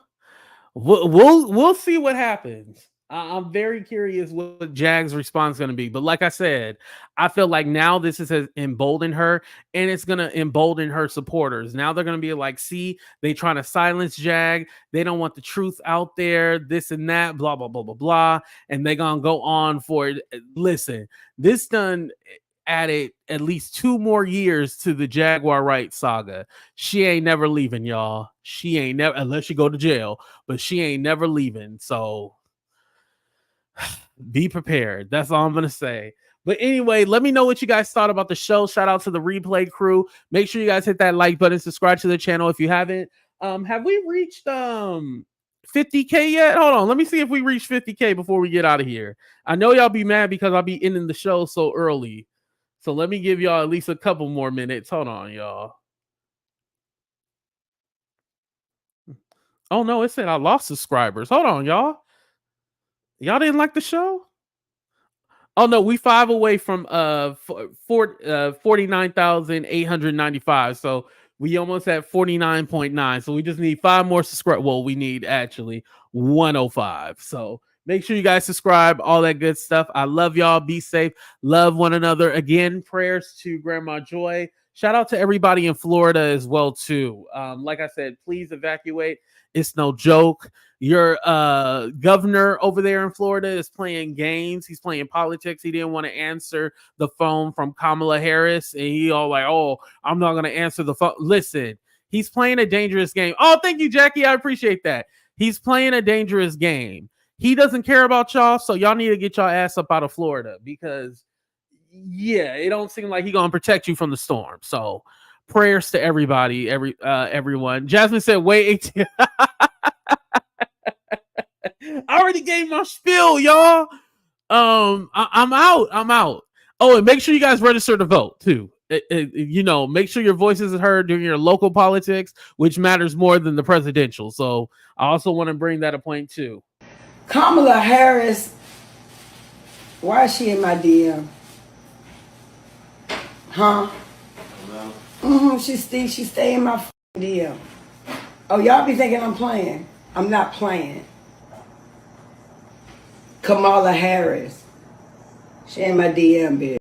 we'll see what happens. I'm very curious what Jag's response is going to be. But like I said, I feel like now this has emboldened her, and it's going to embolden her supporters. Now they're going to be like, see, they trying to silence Jag. They don't want the truth out there, this and that, blah, blah, blah, blah, blah. And they're going to go on for it. Listen, this done added at least 2 more years to the Jaguar Wright saga. She ain't never leaving, y'all. She ain't never, unless you go to jail, but she ain't never leaving. So be prepared. That's all I'm going to say. But anyway, let me know what you guys thought about the show. Shout out to the replay crew. Make sure you guys hit that like button, subscribe to the channel if you haven't. Have we reached 50K yet? Hold on. Let me see if we reach 50K before we get out of here. I know y'all be mad because I'll be ending the show so early. So let me give y'all at least a couple more minutes. Hold on, y'all. Oh, no, it said I lost subscribers. Hold on, y'all. Y'all didn't like the show? Oh, no, we 5 away from 49,895. So we almost at 49.9. So we just need 5 more subscribers. Well, we need actually 105. So make sure you guys subscribe, all that good stuff. I love y'all. Be safe. Love one another. Again, prayers to Grandma Joy. Shout out to everybody in Florida as well, too. Like I said, please evacuate. It's no joke. Your governor over there in Florida is playing games. He's playing politics. He didn't want to answer the phone from Kamala Harris. And he all like, oh, I'm not going to answer the phone. Listen, he's playing a dangerous game. Oh, thank you, Jackie. I appreciate that. He's playing a dangerous game. He doesn't care about y'all, so y'all need to get y'all ass up out of Florida because, yeah, it don't seem like he's going to protect you from the storm. So prayers to everybody, everyone. Jasmine said, wait. I already gave my spiel, y'all. I'm out. Oh, and make sure you guys register to vote, too. Make sure your voices are heard during your local politics, which matters more than the presidential. So I also want to bring that a point, too. Kamala Harris, why is she in my DM? Huh? She stay in my DM. Oh, y'all be thinking I'm playing. I'm not playing. Kamala Harris. She in my DM, bitch.